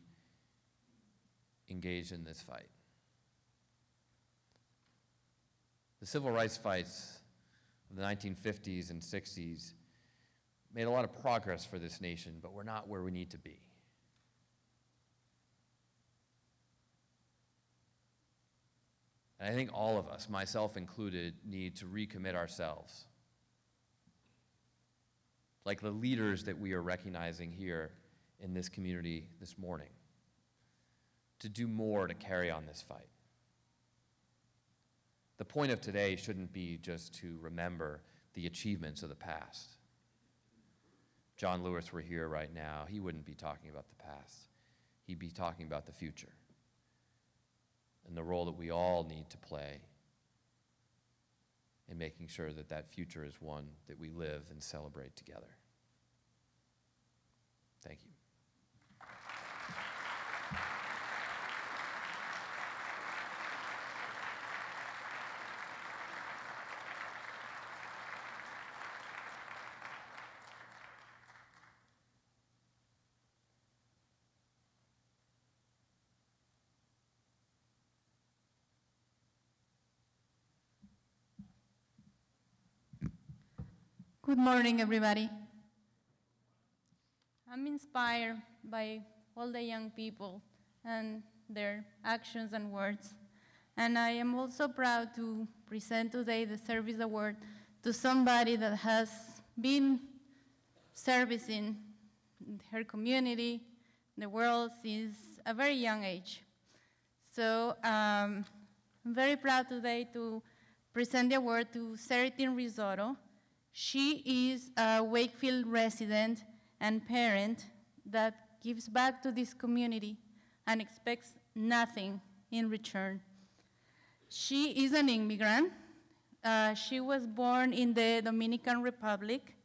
engaged in this fight. The civil rights fights of the 1950s and 60s made a lot of progress for this nation, but we're not where we need to be. And I think all of us, myself included, need to recommit ourselves, like the leaders that we are recognizing here in this community this morning, to do more to carry on this fight. The point of today shouldn't be just to remember the achievements of the past. John Lewis were here right now, he wouldn't be talking about the past. He'd be talking about the future and the role that we all need to play in making sure that that future is one that we live and celebrate together. Thank you. Good morning, everybody. I'm inspired by all the young people and their actions and words. And I am also proud to present today the Service Award to somebody that has been servicing her community, the world, since a very young age. So I'm very proud today to present the award to Seritin Risotto. She is a Wakefield resident and parent that gives back to this community and expects nothing in return. She is an immigrant. She was born in the Dominican Republic.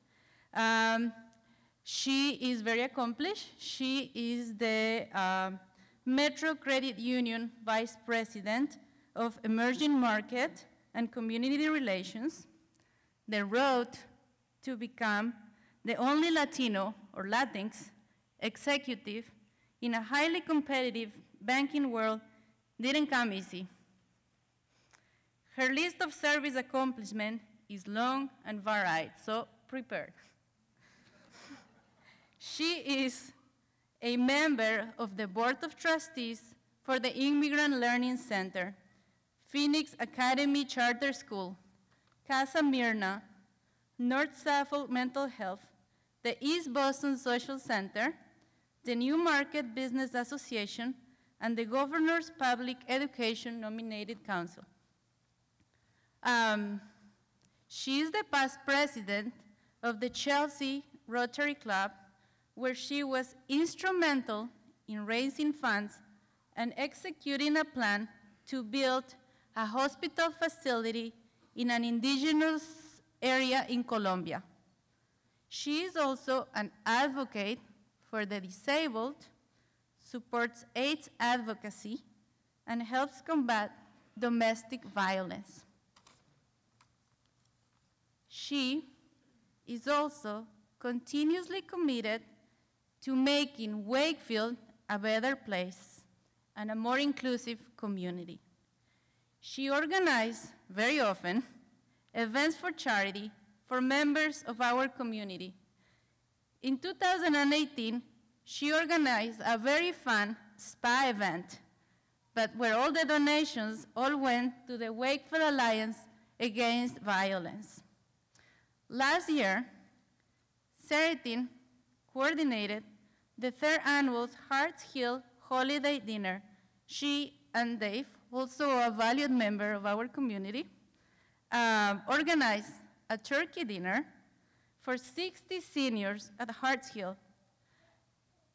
She is very accomplished. She is the Metro Credit Union Vice President of Emerging Market and Community Relations. The road to become the only Latino or Latinx executive in a highly competitive banking world didn't come easy. Her list of service accomplishments is long and varied, so prepare. She is a member of the Board of Trustees for the Immigrant Learning Center, Phoenix Academy Charter School, Casa Myrna, North Suffolk Mental Health, the East Boston Social Center, the New Market Business Association, and the Governor's Public Education Nominated Council. She is the past president of the Chelsea Rotary Club, where she was instrumental in raising funds and executing a plan to build a hospital facility in an indigenous area in Colombia. She is also an advocate for the disabled, supports AIDS advocacy, and helps combat domestic violence. She is also continuously committed to making Wakefield a better place and a more inclusive community. She organizes very often events for charity for members of our community. In 2018, she organized a very fun spa event, but where all the donations all went to the Wakefield Alliance Against Violence. Last year, Seritin coordinated the third annual Hearts Heal Holiday Dinner. She and Dave, also a valued member of our community, organized a turkey dinner for 60 seniors at Hearts Hill.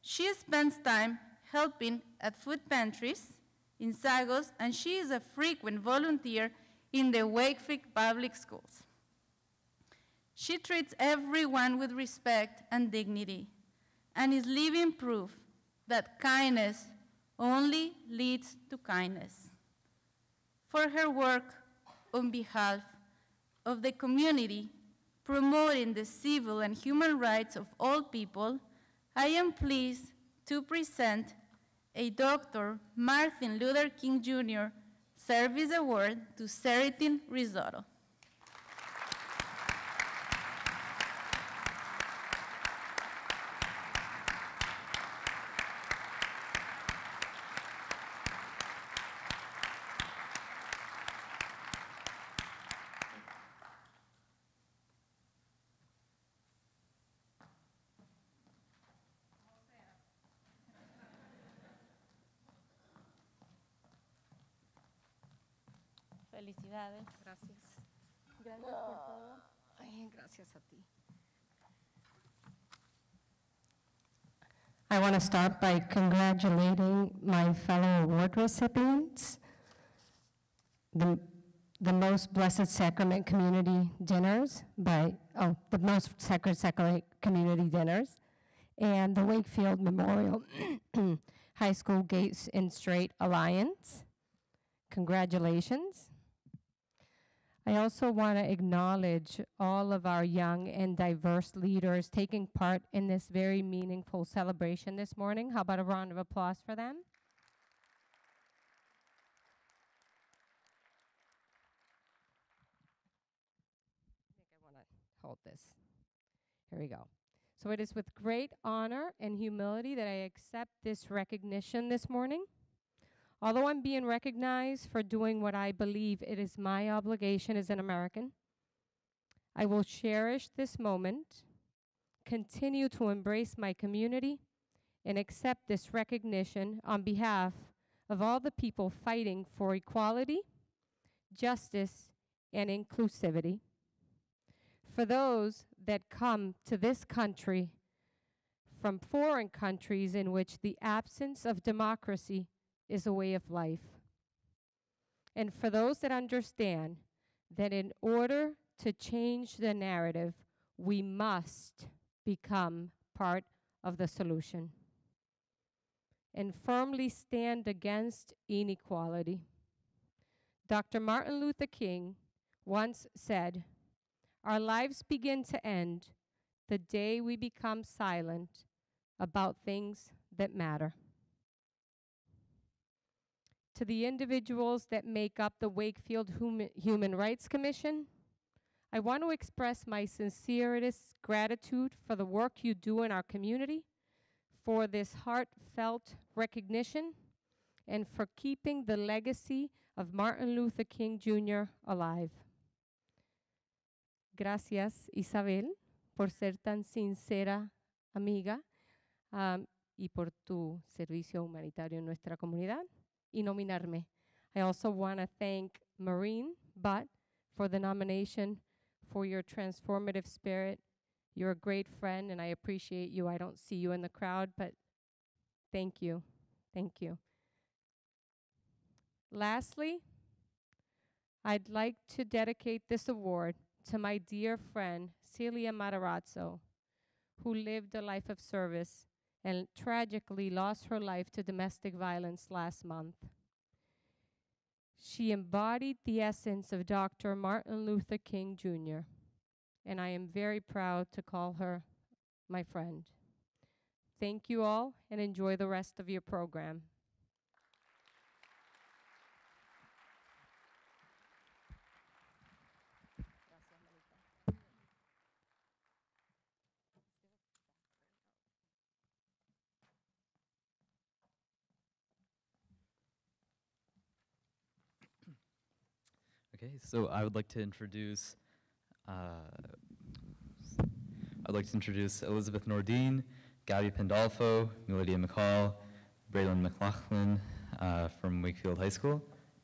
She spends time helping at food pantries in Sagos, and she is a frequent volunteer in the Wakefield Public Schools. She treats everyone with respect and dignity, and is living proof that kindness only leads to kindness. For her work on behalf of the community, promoting the civil and human rights of all people, I am pleased to present a Dr. Martin Luther King Jr. Service Award to Seritin Risotto. Felicidades. Gracias. Gracias por todo. Ay, gracias a ti. I want to start by congratulating my fellow award recipients. The Most Blessed Sacrament Community Dinners the Most Sacred Sacrament Community Dinners, and the Wakefield Memorial High School Gates and Straight Alliance. Congratulations. I also want to acknowledge all of our young and diverse leaders taking part in this very meaningful celebration this morning. How about a round of applause for them? I think I want to hold this. Here we go. So it is with great honor and humility that I accept this recognition this morning. Although I'm being recognized for doing what I believe it is my obligation as an American, I will cherish this moment, continue to embrace my community, and accept this recognition on behalf of all the people fighting for equality, justice, and inclusivity. For those that come to this country from foreign countries in which the absence of democracy is a way of life. And for those that understand that in order to change the narrative, we must become part of the solution and firmly stand against inequality. Dr. Martin Luther King once said, "Our lives begin to end the day we become silent about things that matter." To the individuals that make up the Wakefield Human Rights Commission, I want to express my sincerest gratitude for the work you do in our community, for this heartfelt recognition, and for keeping the legacy of Martin Luther King Jr. alive. Gracias, Isabel, por ser tan sincera amiga y por tu servicio humanitario en nuestra comunidad. Y nominarme. I also want to thank Maureen Butt for the nomination, for your transformative spirit. You're a great friend, and I appreciate you. I don't see you in the crowd, but thank you. Thank you. Lastly, I'd like to dedicate this award to my dear friend, Celia Matarazzo, who lived a life of service and tragically lost her life to domestic violence last month. She embodied the essence of Dr. Martin Luther King Jr., and I am very proud to call her my friend. Thank you all, and enjoy the rest of your program. Okay, so I would like to introduce Elizabeth Nordine, Gabby Pandolfo, Melodia McCall, Braylon McLaughlin from Wakefield High School,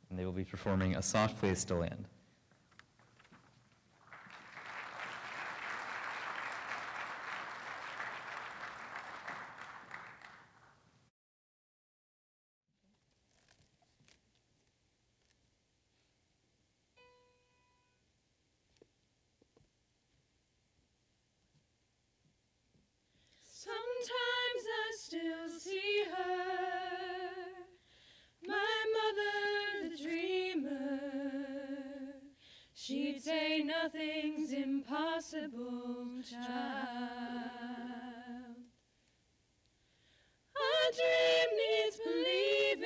and they will be performing A Soft Place to Land. Sometimes I still see her, my mother, the dreamer. She'd say nothing's impossible, child. A dream needs believing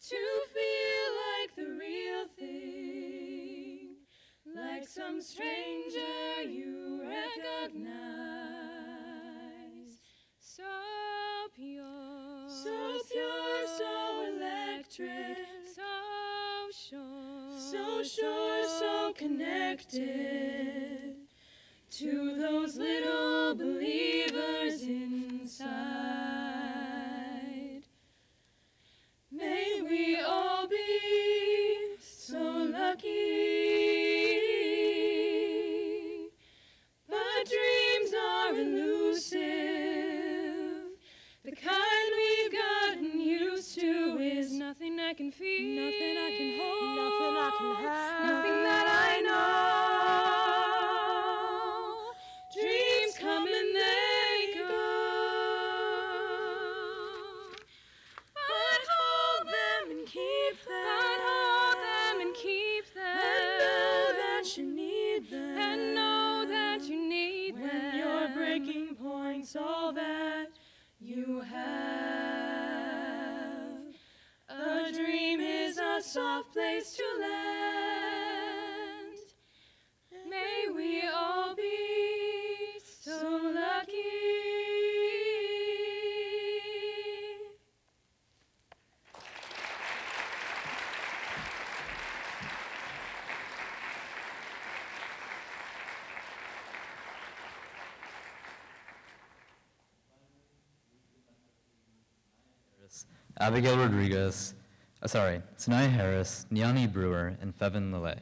to feel like the real thing, like some stranger you recognize. So pure, so electric, so sure, so connected to those little believers inside. May we all be so lucky, but dreams are elusive. The kind we've gotten used to is nothing I can feel, nothing I can hold, nothing I can have, nothing that I know. Dreams come and they go, but hold them and keep them, and know that you need them, and know that you need them. When your breaking point's all that you have, a dream is a soft place to land. May we all be so lucky. Abigail Rodriguez, Sanaya Harris, Niani Brewer, and Fevin Lillet.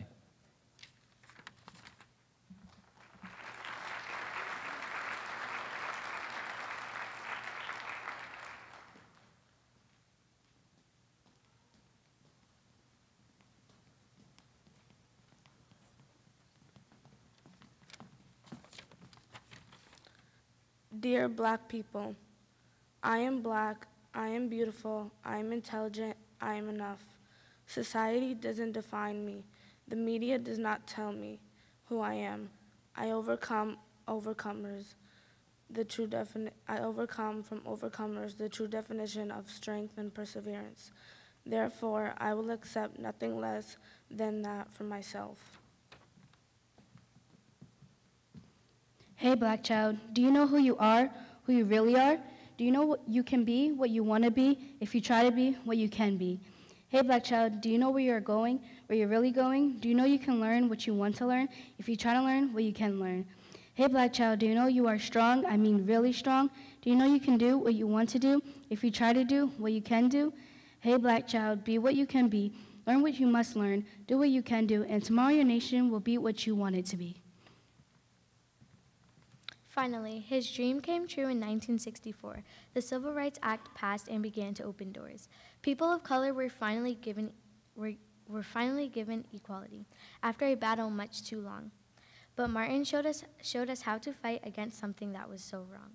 Dear Black people, I am Black, I am beautiful, I am intelligent, I am enough. Society doesn't define me. The media does not tell me who I am. I overcome overcomers. I overcome from overcomers the true definition of strength and perseverance. Therefore, I will accept nothing less than that for myself. Hey, Black child, do you know who you are, who you really are? Do you know what you can be, what you want to be, if you try to be what you can be? Hey, Black child, do you know where you're going, where you're really going? Do you know you can learn what you want to learn, if you try to learn what you can learn? Hey, Black child, do you know you are strong, I mean really strong? Do you know you can do what you want to do, if you try to do what you can do? Hey, Black child, be what you can be, learn what you must learn, do what you can do, and tomorrow your nation will be what you want it to be. Finally, his dream came true in 1964. The Civil Rights Act passed and began to open doors. People of color were finally given equality after a battle much too long. But Martin showed us how to fight against something that was so wrong.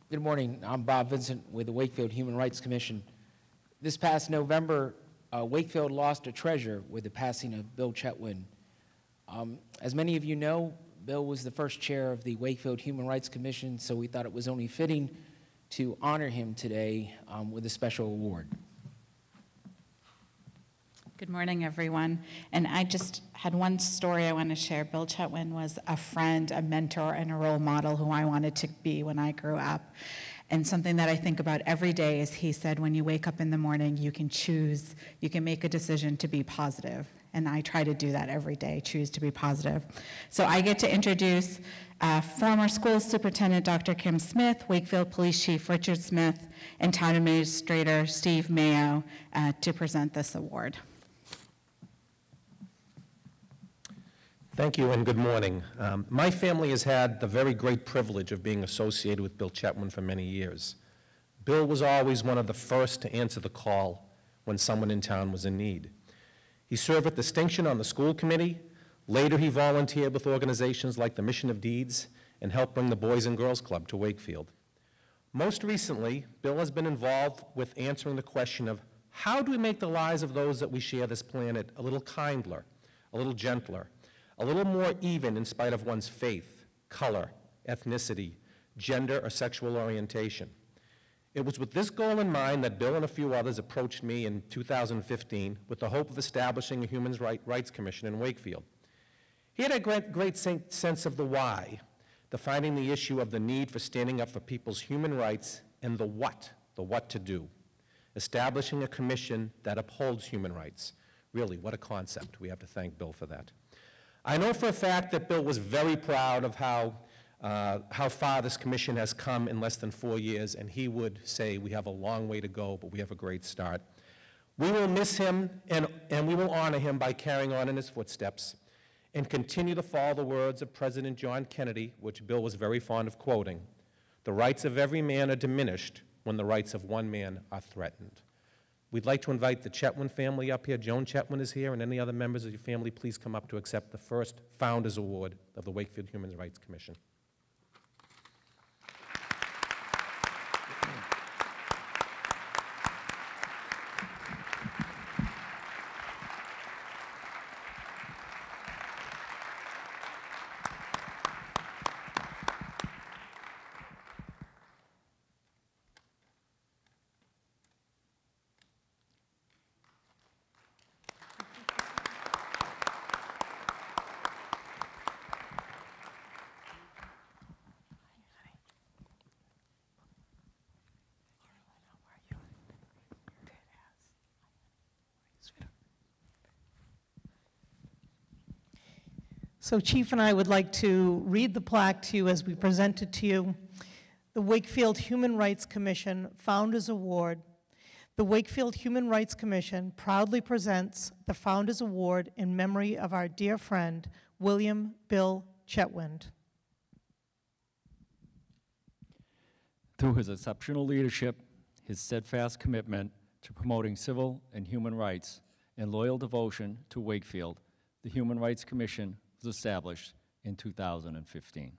Good morning. I'm Bob Vincent with the Wakefield Human Rights Commission. This past November, Wakefield lost a treasure with the passing of Bill Chetwynd. As many of you know, Bill was the first chair of the Wakefield Human Rights Commission, so we thought it was only fitting to honor him today with a special award. Good morning, everyone. And I just had one story I want to share. Bill Chetwynd was a friend, a mentor, and a role model who I wanted to be when I grew up. And something that I think about every day is he said, when you wake up in the morning, you can choose, you can make a decision to be positive. And I try to do that every day, choose to be positive. So I get to introduce former school superintendent Dr. Kim Smith, Wakefield Police Chief Richard Smith, and Town Administrator Steve Mayo to present this award. Thank you and good morning. My family has had the very great privilege of being associated with Bill Chetwynd for many years. Bill was always one of the first to answer the call when someone in town was in need. He served with distinction on the school committee. Later, he volunteered with organizations like the Mission of Deeds and helped bring the Boys and Girls Club to Wakefield. Most recently, Bill has been involved with answering the question of how do we make the lives of those that we share this planet a little kinder, a little gentler, a little more even in spite of one's faith, color, ethnicity, gender, or sexual orientation. It was with this goal in mind that Bill and a few others approached me in 2015 with the hope of establishing a Human Rights Commission in Wakefield. He had a great sense of the why, defining the issue of the need for standing up for people's human rights, and the what to do, establishing a commission that upholds human rights. Really, what a concept. We have to thank Bill for that. I know for a fact that Bill was very proud of how far this commission has come in less than 4 years, and he would say we have a long way to go, but we have a great start. We will miss him, and we will honor him by carrying on in his footsteps and continue to follow the words of President John Kennedy, which Bill was very fond of quoting. The rights of every man are diminished when the rights of one man are threatened. We'd like to invite the Chetwynd family up here. Joan Chetwynd is here, and any other members of your family, please come up to accept the first Founders Award of the Wakefield Human Rights Commission. So Chief and I would like to read the plaque to you as we present it to you. The Wakefield Human Rights Commission Founders Award. The Wakefield Human Rights Commission proudly presents the Founders Award in memory of our dear friend, William Bill Chetwynd. Through his exceptional leadership, his steadfast commitment to promoting civil and human rights, and loyal devotion to Wakefield, the Human Rights Commission was established in 2015.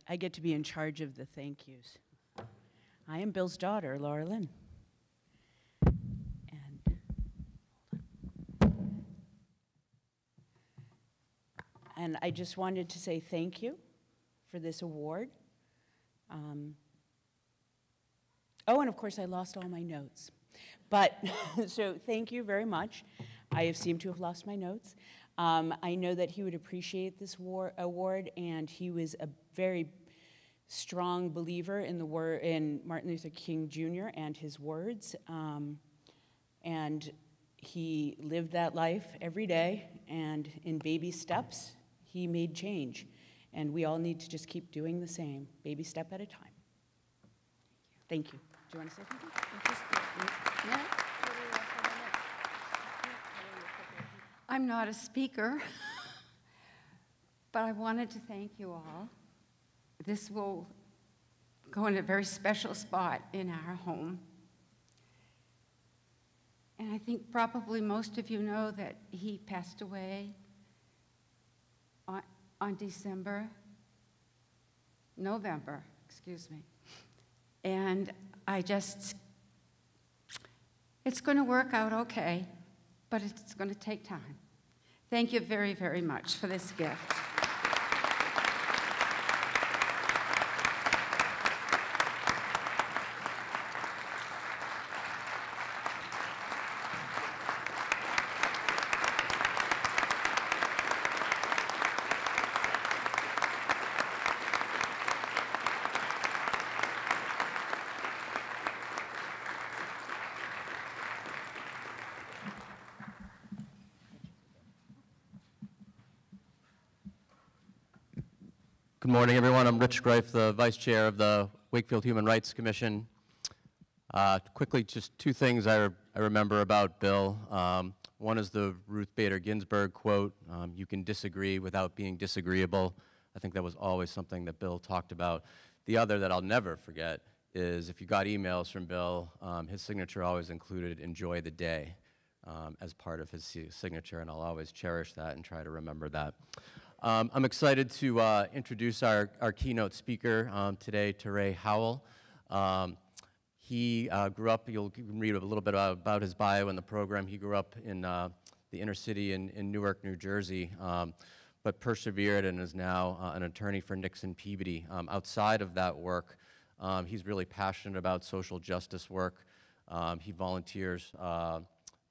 I get to be in charge of the thank yous. I am Bill's daughter, Laura Lynn. And I just wanted to say thank you for this award. Oh, and of course, I lost all my notes. But, so thank you very much. I have seemed to have lost my notes. I know that he would appreciate this award, and he was a very strong believer in Martin Luther King Jr. and his words. And he lived that life every day, and in baby steps, he made change. And we all need to just keep doing the same, baby step at a time. Thank you. Do you want to say something? Yeah. I'm not a speaker, but I wanted to thank you all. This will go in a very special spot in our home. And I think probably most of you know that he passed away on November, excuse me. And it's going to work out okay, but it's going to take time. Thank you very, very much for this gift. Good morning, everyone. I'm Rich Greif, the Vice Chair of the Wakefield Human Rights Commission. Quickly, just two things I remember about Bill. One is the Ruth Bader Ginsburg quote, "You can disagree without being disagreeable." I think that was always something that Bill talked about. The other that I'll never forget is if you got emails from Bill, his signature always included "enjoy the day" as part of his signature, and I'll always cherish that and try to remember that. I'm excited to introduce our keynote speaker today, Teray Howell. He grew up, you'll read a little bit about his bio in the program. He grew up in the inner city in Newark, New Jersey, but persevered and is now an attorney for Nixon Peabody. Outside of that work, he's really passionate about social justice work. He volunteers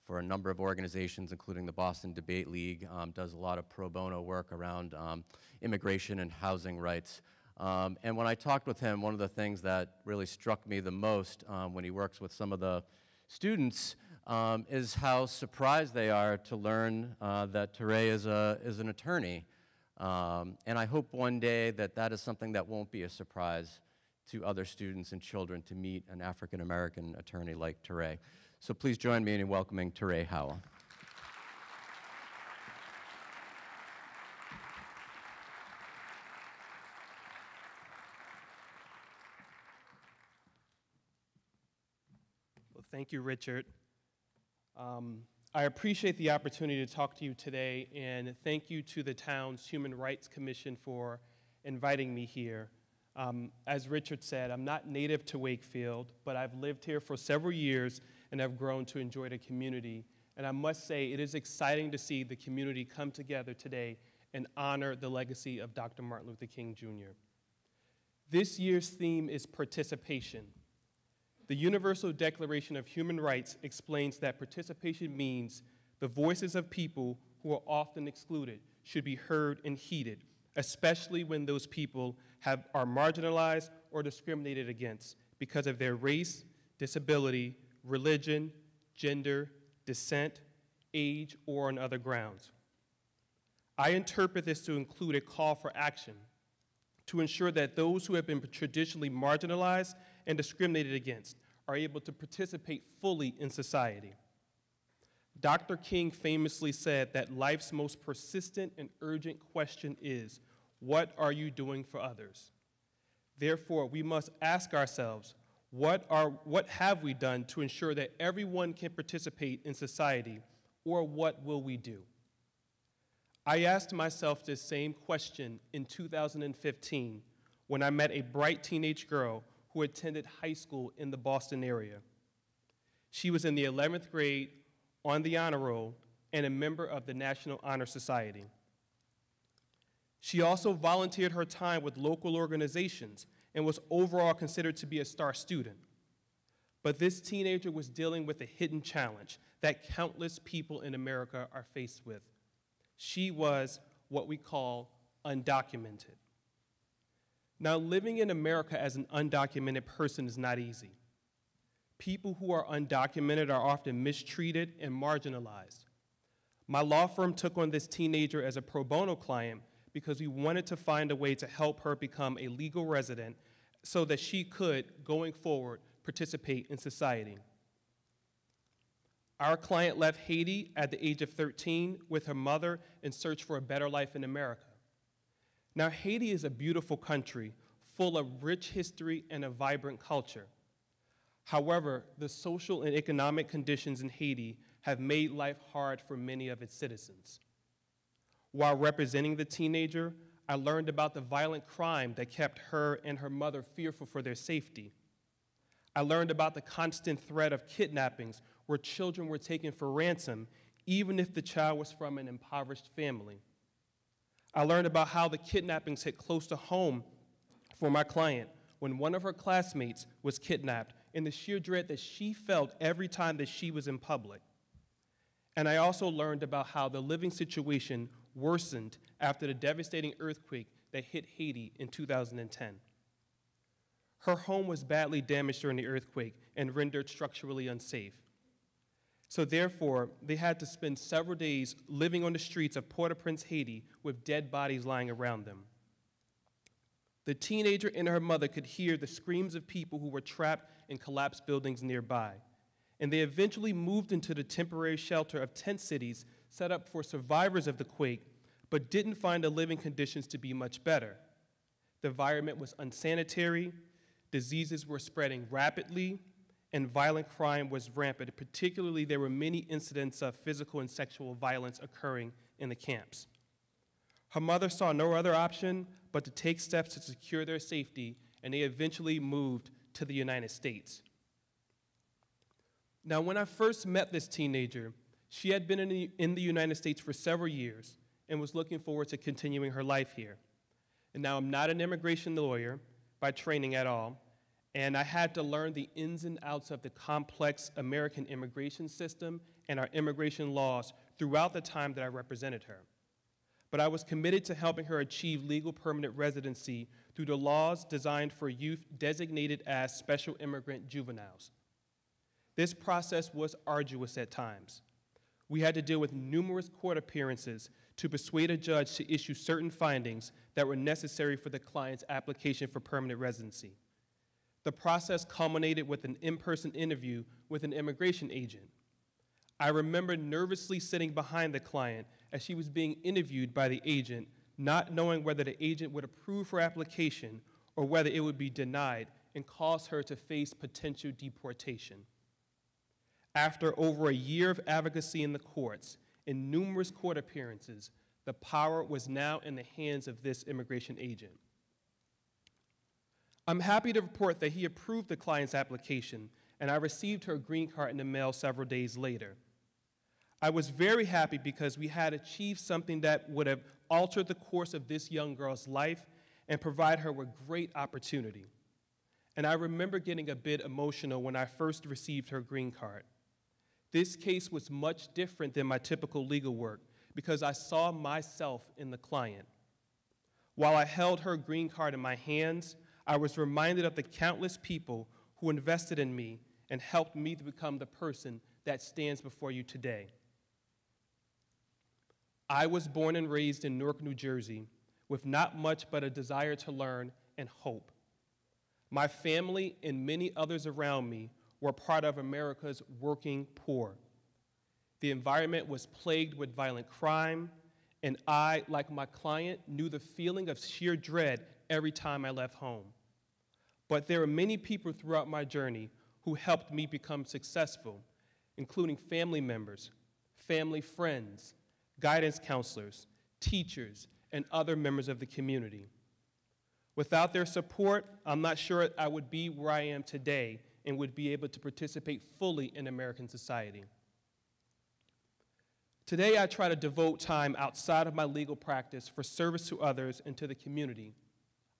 for a number of organizations, including the Boston Debate League, does a lot of pro bono work around immigration and housing rights. And when I talked with him, one of the things that really struck me the most when he works with some of the students is how surprised they are to learn that Teray is an attorney. And I hope one day that that is something that won't be a surprise to other students and children to meet an African-American attorney like Teray. So please join me in welcoming Teray Howell. Well, thank you, Richard. I appreciate the opportunity to talk to you today, and thank you to the town's Human Rights Commission for inviting me here. As Richard said, I'm not native to Wakefield, but I've lived here for several years and have grown to enjoy the community. And I must say, it is exciting to see the community come together today and honor the legacy of Dr. Martin Luther King Jr. This year's theme is participation. The Universal Declaration of Human Rights explains that participation means the voices of people who are often excluded should be heard and heeded, especially when those people are marginalized or discriminated against because of their race, disability, religion, gender, descent, age, or on other grounds. I interpret this to include a call for action to ensure that those who have been traditionally marginalized and discriminated against are able to participate fully in society. Dr. King famously said that life's most persistent and urgent question is, what are you doing for others? Therefore, we must ask ourselves, what have we done to ensure that everyone can participate in society, or what will we do? I asked myself this same question in 2015 when I met a bright teenage girl who attended high school in the Boston area. She was in the 11th grade, on the honor roll, and a member of the National Honor Society. She also volunteered her time with local organizations and was overall considered to be a star student. But this teenager was dealing with a hidden challenge that countless people in America are faced with. She was what we call undocumented. Now, living in America as an undocumented person is not easy. People who are undocumented are often mistreated and marginalized. My law firm took on this teenager as a pro bono client because we wanted to find a way to help her become a legal resident so that she could, going forward, participate in society. Our client left Haiti at the age of 13 with her mother in search for a better life in America. Now, Haiti is a beautiful country full of rich history and a vibrant culture. However, the social and economic conditions in Haiti have made life hard for many of its citizens. While representing the teenager, I learned about the violent crime that kept her and her mother fearful for their safety. I learned about the constant threat of kidnappings where children were taken for ransom, even if the child was from an impoverished family. I learned about how the kidnappings hit close to home for my client when one of her classmates was kidnapped and the sheer dread that she felt every time that she was in public. And I also learned about how the living situation worsened after the devastating earthquake that hit Haiti in 2010. Her home was badly damaged during the earthquake and rendered structurally unsafe. So therefore, they had to spend several days living on the streets of Port-au-Prince, Haiti, with dead bodies lying around them. The teenager and her mother could hear the screams of people who were trapped in collapsed buildings nearby. And they eventually moved into the temporary shelter of tent cities set up for survivors of the quake, but didn't find the living conditions to be much better. The environment was unsanitary, diseases were spreading rapidly, and violent crime was rampant. Particularly, there were many incidents of physical and sexual violence occurring in the camps. Her mother saw no other option but to take steps to secure their safety, and they eventually moved to the United States. Now, when I first met this teenager, she had been in the United States for several years and was looking forward to continuing her life here. And now I'm not an immigration lawyer by training at all, and I had to learn the ins and outs of the complex American immigration system and our immigration laws throughout the time that I represented her. But I was committed to helping her achieve legal permanent residency through the laws designed for youth designated as special immigrant juveniles. This process was arduous at times. We had to deal with numerous court appearances to persuade a judge to issue certain findings that were necessary for the client's application for permanent residency. The process culminated with an in-person interview with an immigration agent. I remember nervously sitting behind the client as she was being interviewed by the agent, not knowing whether the agent would approve her application or whether it would be denied and cause her to face potential deportation. After over a year of advocacy in the courts and numerous court appearances, the power was now in the hands of this immigration agent. I'm happy to report that he approved the client's application, and I received her green card in the mail several days later. I was very happy because we had achieved something that would have altered the course of this young girl's life and provide her with great opportunity. And I remember getting a bit emotional when I first received her green card. This case was much different than my typical legal work because I saw myself in the client. While I held her green card in my hands, I was reminded of the countless people who invested in me and helped me to become the person that stands before you today. I was born and raised in Newark, New Jersey, with not much but a desire to learn and hope. My family and many others around me were part of America's working poor. The environment was plagued with violent crime, and I, like my client, knew the feeling of sheer dread every time I left home. But there were many people throughout my journey who helped me become successful, including family members, family friends, guidance counselors, teachers, and other members of the community. Without their support, I'm not sure I would be where I am today and would be able to participate fully in American society. Today, I try to devote time outside of my legal practice for service to others and to the community.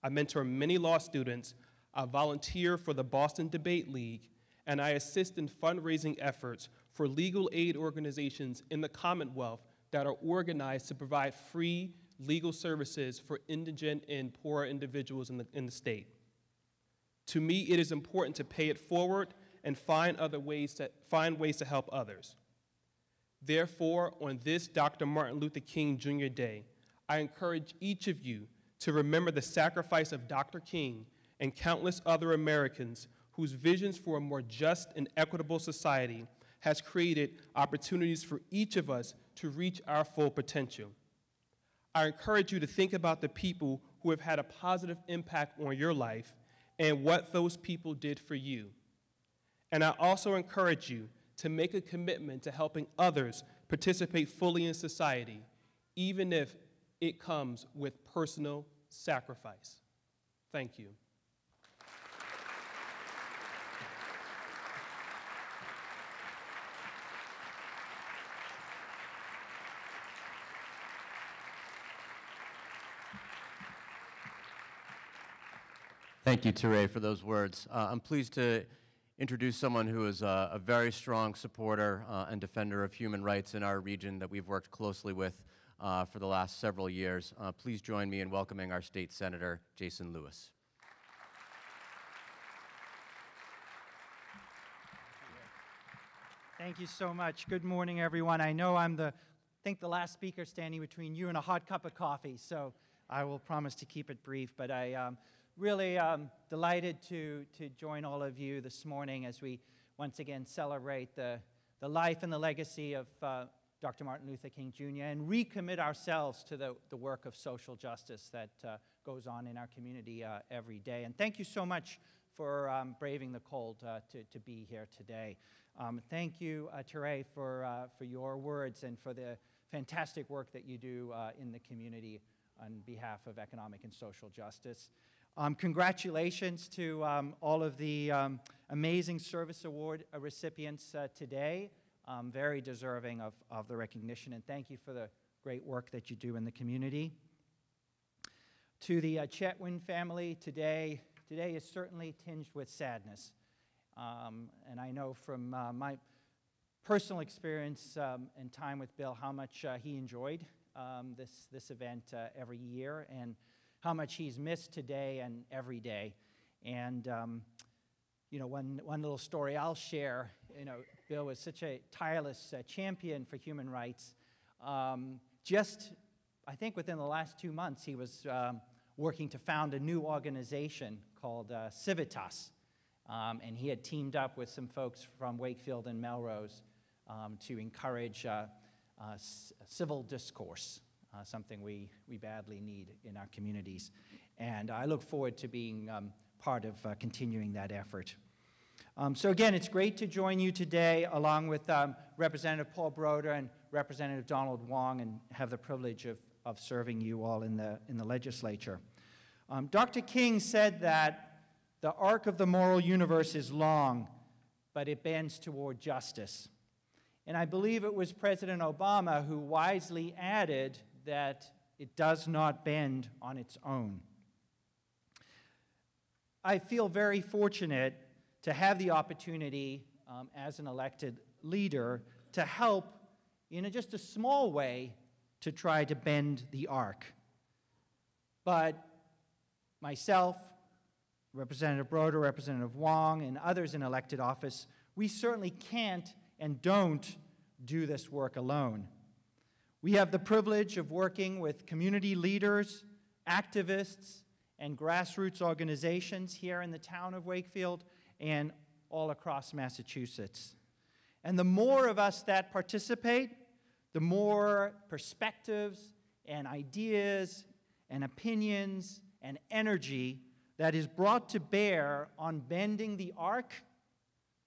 I mentor many law students, I volunteer for the Boston Debate League, and I assist in fundraising efforts for legal aid organizations in the Commonwealth that are organized to provide free legal services for indigent and poor individuals in the state. To me, it is important to pay it forward and find ways to help others. Therefore, on this Dr. Martin Luther King Jr. Day, I encourage each of you to remember the sacrifice of Dr. King and countless other Americans whose visions for a more just and equitable society has created opportunities for each of us to reach our full potential. I encourage you to think about the people who have had a positive impact on your life and what those people did for you. And I also encourage you to make a commitment to helping others participate fully in society, even if it comes with personal sacrifice. Thank you. Thank you, Teray, for those words. I'm pleased to introduce someone who is a very strong supporter and defender of human rights in our region that we've worked closely with for the last several years. Please join me in welcoming our state senator, Jason Lewis. Thank you so much. Good morning, everyone. I know I'm the last speaker standing between you and a hot cup of coffee, so I will promise to keep it brief, but I really delighted to join all of you this morning as we once again celebrate the life and the legacy of Dr. Martin Luther King Jr. and recommit ourselves to the work of social justice that goes on in our community every day. And thank you so much for braving the cold to be here today. Thank you, Teray, for your words and for the fantastic work that you do in the community on behalf of economic and social justice. Congratulations to all of the amazing service award recipients today. Very deserving of the recognition, and thank you for the great work that you do in the community. To the Chetwynd family, today is certainly tinged with sadness. And I know from my personal experience and time with Bill how much he enjoyed this event every year, and how much he's missed today and every day. And you know, one little story I'll share, you know, Bill was such a tireless champion for human rights. Just, I think within the last 2 months, he was working to found a new organization called Civitas. And he had teamed up with some folks from Wakefield and Melrose to encourage civil discourse. Something we badly need in our communities. And I look forward to being part of continuing that effort. So again, it's great to join you today along with Representative Paul Broder and Representative Donald Wong, and have the privilege of serving you all in the legislature. Dr. King said that the arc of the moral universe is long, but it bends toward justice. And I believe it was President Obama who wisely added that it does not bend on its own. I feel very fortunate to have the opportunity as an elected leader to help in just a small way to try to bend the arc. But myself, Representative Broder, Representative Wong, and others in elected office, we certainly can't and don't do this work alone. We have the privilege of working with community leaders, activists, and grassroots organizations here in the town of Wakefield and all across Massachusetts. And the more of us that participate, the more perspectives and ideas and opinions and energy that is brought to bear on bending the arc,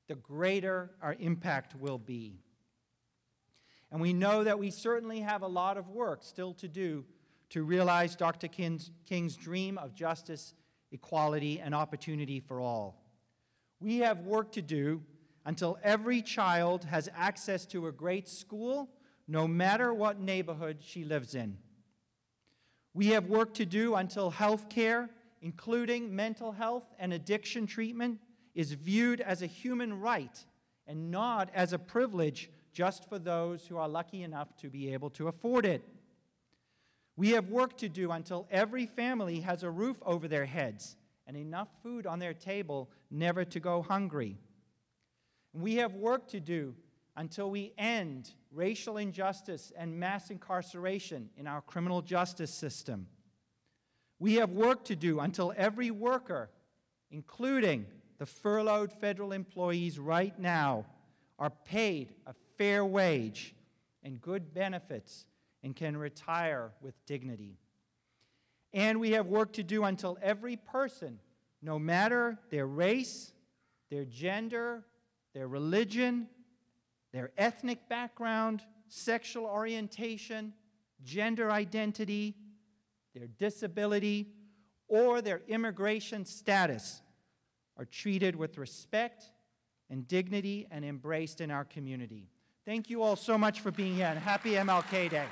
the greater our impact will be. And we know that we certainly have a lot of work still to do to realize Dr. King's dream of justice, equality, and opportunity for all. We have work to do until every child has access to a great school, no matter what neighborhood she lives in. We have work to do until health care, including mental health and addiction treatment, is viewed as a human right and not as a privilege just for those who are lucky enough to be able to afford it. We have work to do until every family has a roof over their heads and enough food on their table never to go hungry. We have work to do until we end racial injustice and mass incarceration in our criminal justice system. We have work to do until every worker, including the furloughed federal employees right now, are paid a fair wage and good benefits and can retire with dignity. And we have work to do until every person, no matter their race, their gender, their religion, their ethnic background, sexual orientation, gender identity, their disability, or their immigration status, are treated with respect and dignity and embraced in our community. Thank you all so much for being here, and happy MLK Day.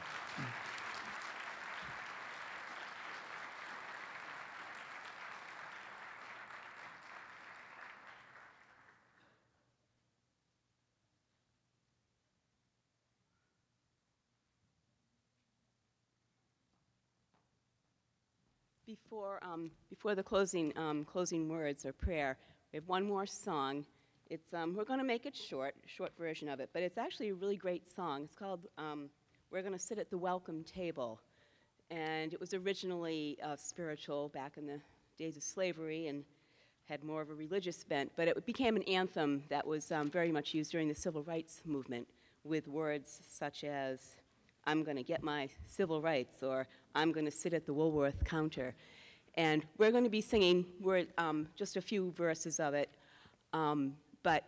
Before the closing words or prayer, we have one more song. It's, we're going to make it short version of it, but it's actually a really great song. It's called We're Going to Sit at the Welcome Table. And it was originally spiritual back in the days of slavery and had more of a religious bent, but it became an anthem that was very much used during the civil rights movement with words such as, I'm going to get my civil rights, or I'm going to sit at the Woolworth counter. And we're going to be singing just a few verses of it, but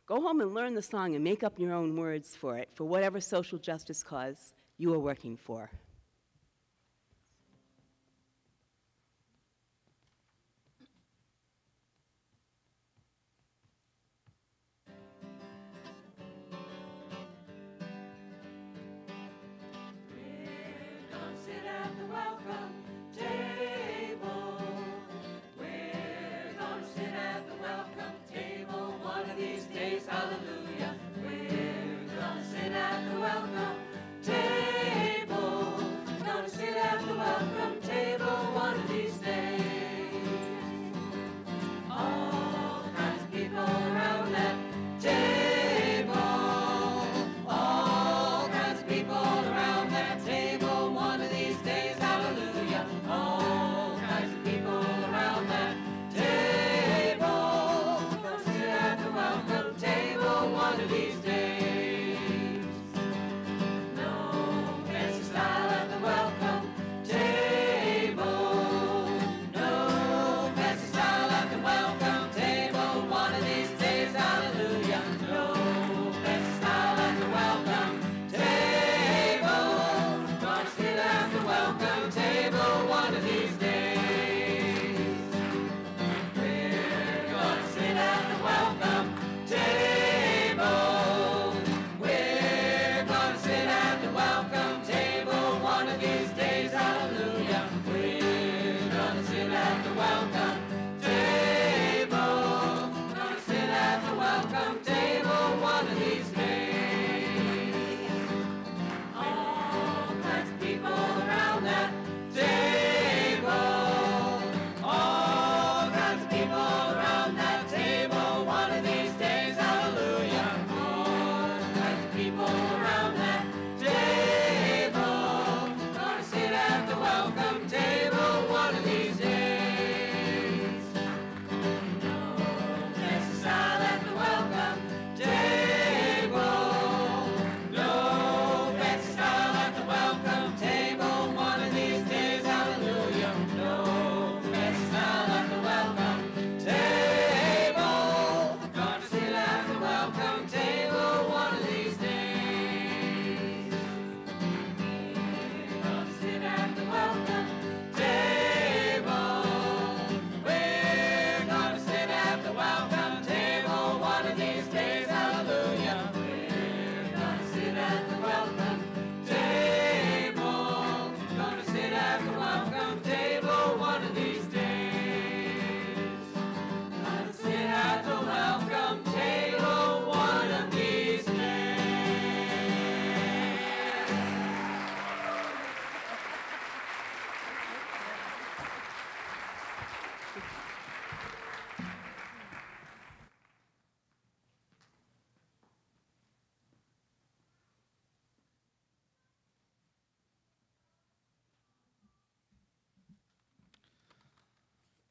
go home and learn the song and make up your own words for it, for whatever social justice cause you are working for. Hallelujah. We're gonna sit at the welcome table.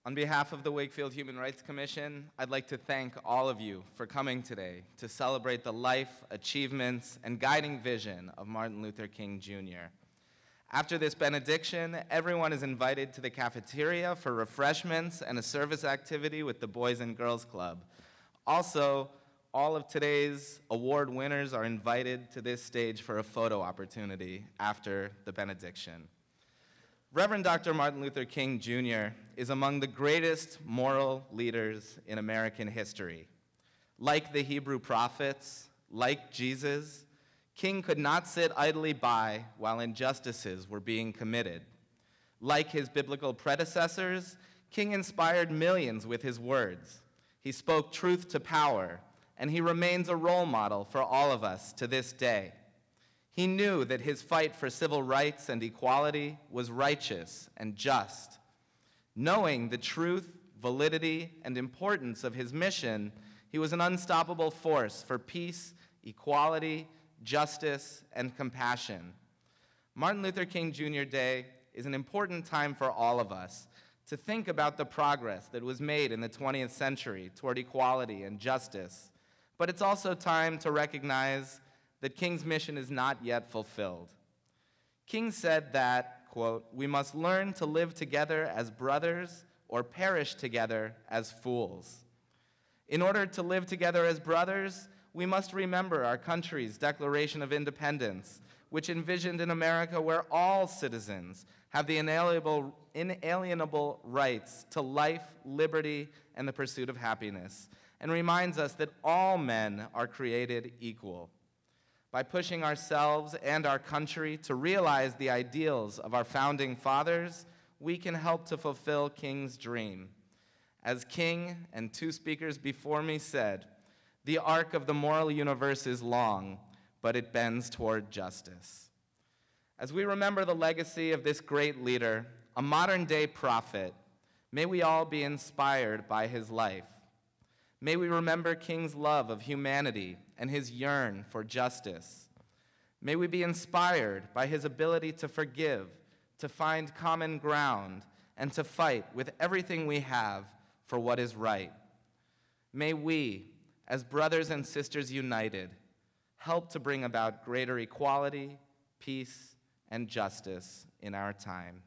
On behalf of the Wakefield Human Rights Commission, I'd like to thank all of you for coming today to celebrate the life, achievements, and guiding vision of Martin Luther King Jr. After this benediction, everyone is invited to the cafeteria for refreshments and a service activity with the Boys and Girls Club. Also, all of today's award winners are invited to this stage for a photo opportunity after the benediction. Reverend Dr. Martin Luther King Jr. is among the greatest moral leaders in American history. Like the Hebrew prophets, like Jesus, King could not sit idly by while injustices were being committed. Like his biblical predecessors, King inspired millions with his words. He spoke truth to power, and he remains a role model for all of us to this day. He knew that his fight for civil rights and equality was righteous and just. Knowing the truth, validity, and importance of his mission, he was an unstoppable force for peace, equality, justice, and compassion. Martin Luther King Jr. Day is an important time for all of us to think about the progress that was made in the 20th century toward equality and justice. But it's also time to recognize that King's mission is not yet fulfilled. King said that, quote, "We must learn to live together as brothers or perish together as fools." In order to live together as brothers, we must remember our country's Declaration of Independence, which envisioned an America where all citizens have the inalienable rights to life, liberty, and the pursuit of happiness, and reminds us that all men are created equal. By pushing ourselves and our country to realize the ideals of our founding fathers, we can help to fulfill King's dream. As King and two speakers before me said, the arc of the moral universe is long, but it bends toward justice. As we remember the legacy of this great leader, a modern-day prophet, may we all be inspired by his life. May we remember King's love of humanity and his yearn for justice. May we be inspired by his ability to forgive, to find common ground, and to fight with everything we have for what is right. May we, as brothers and sisters united, help to bring about greater equality, peace, and justice in our time.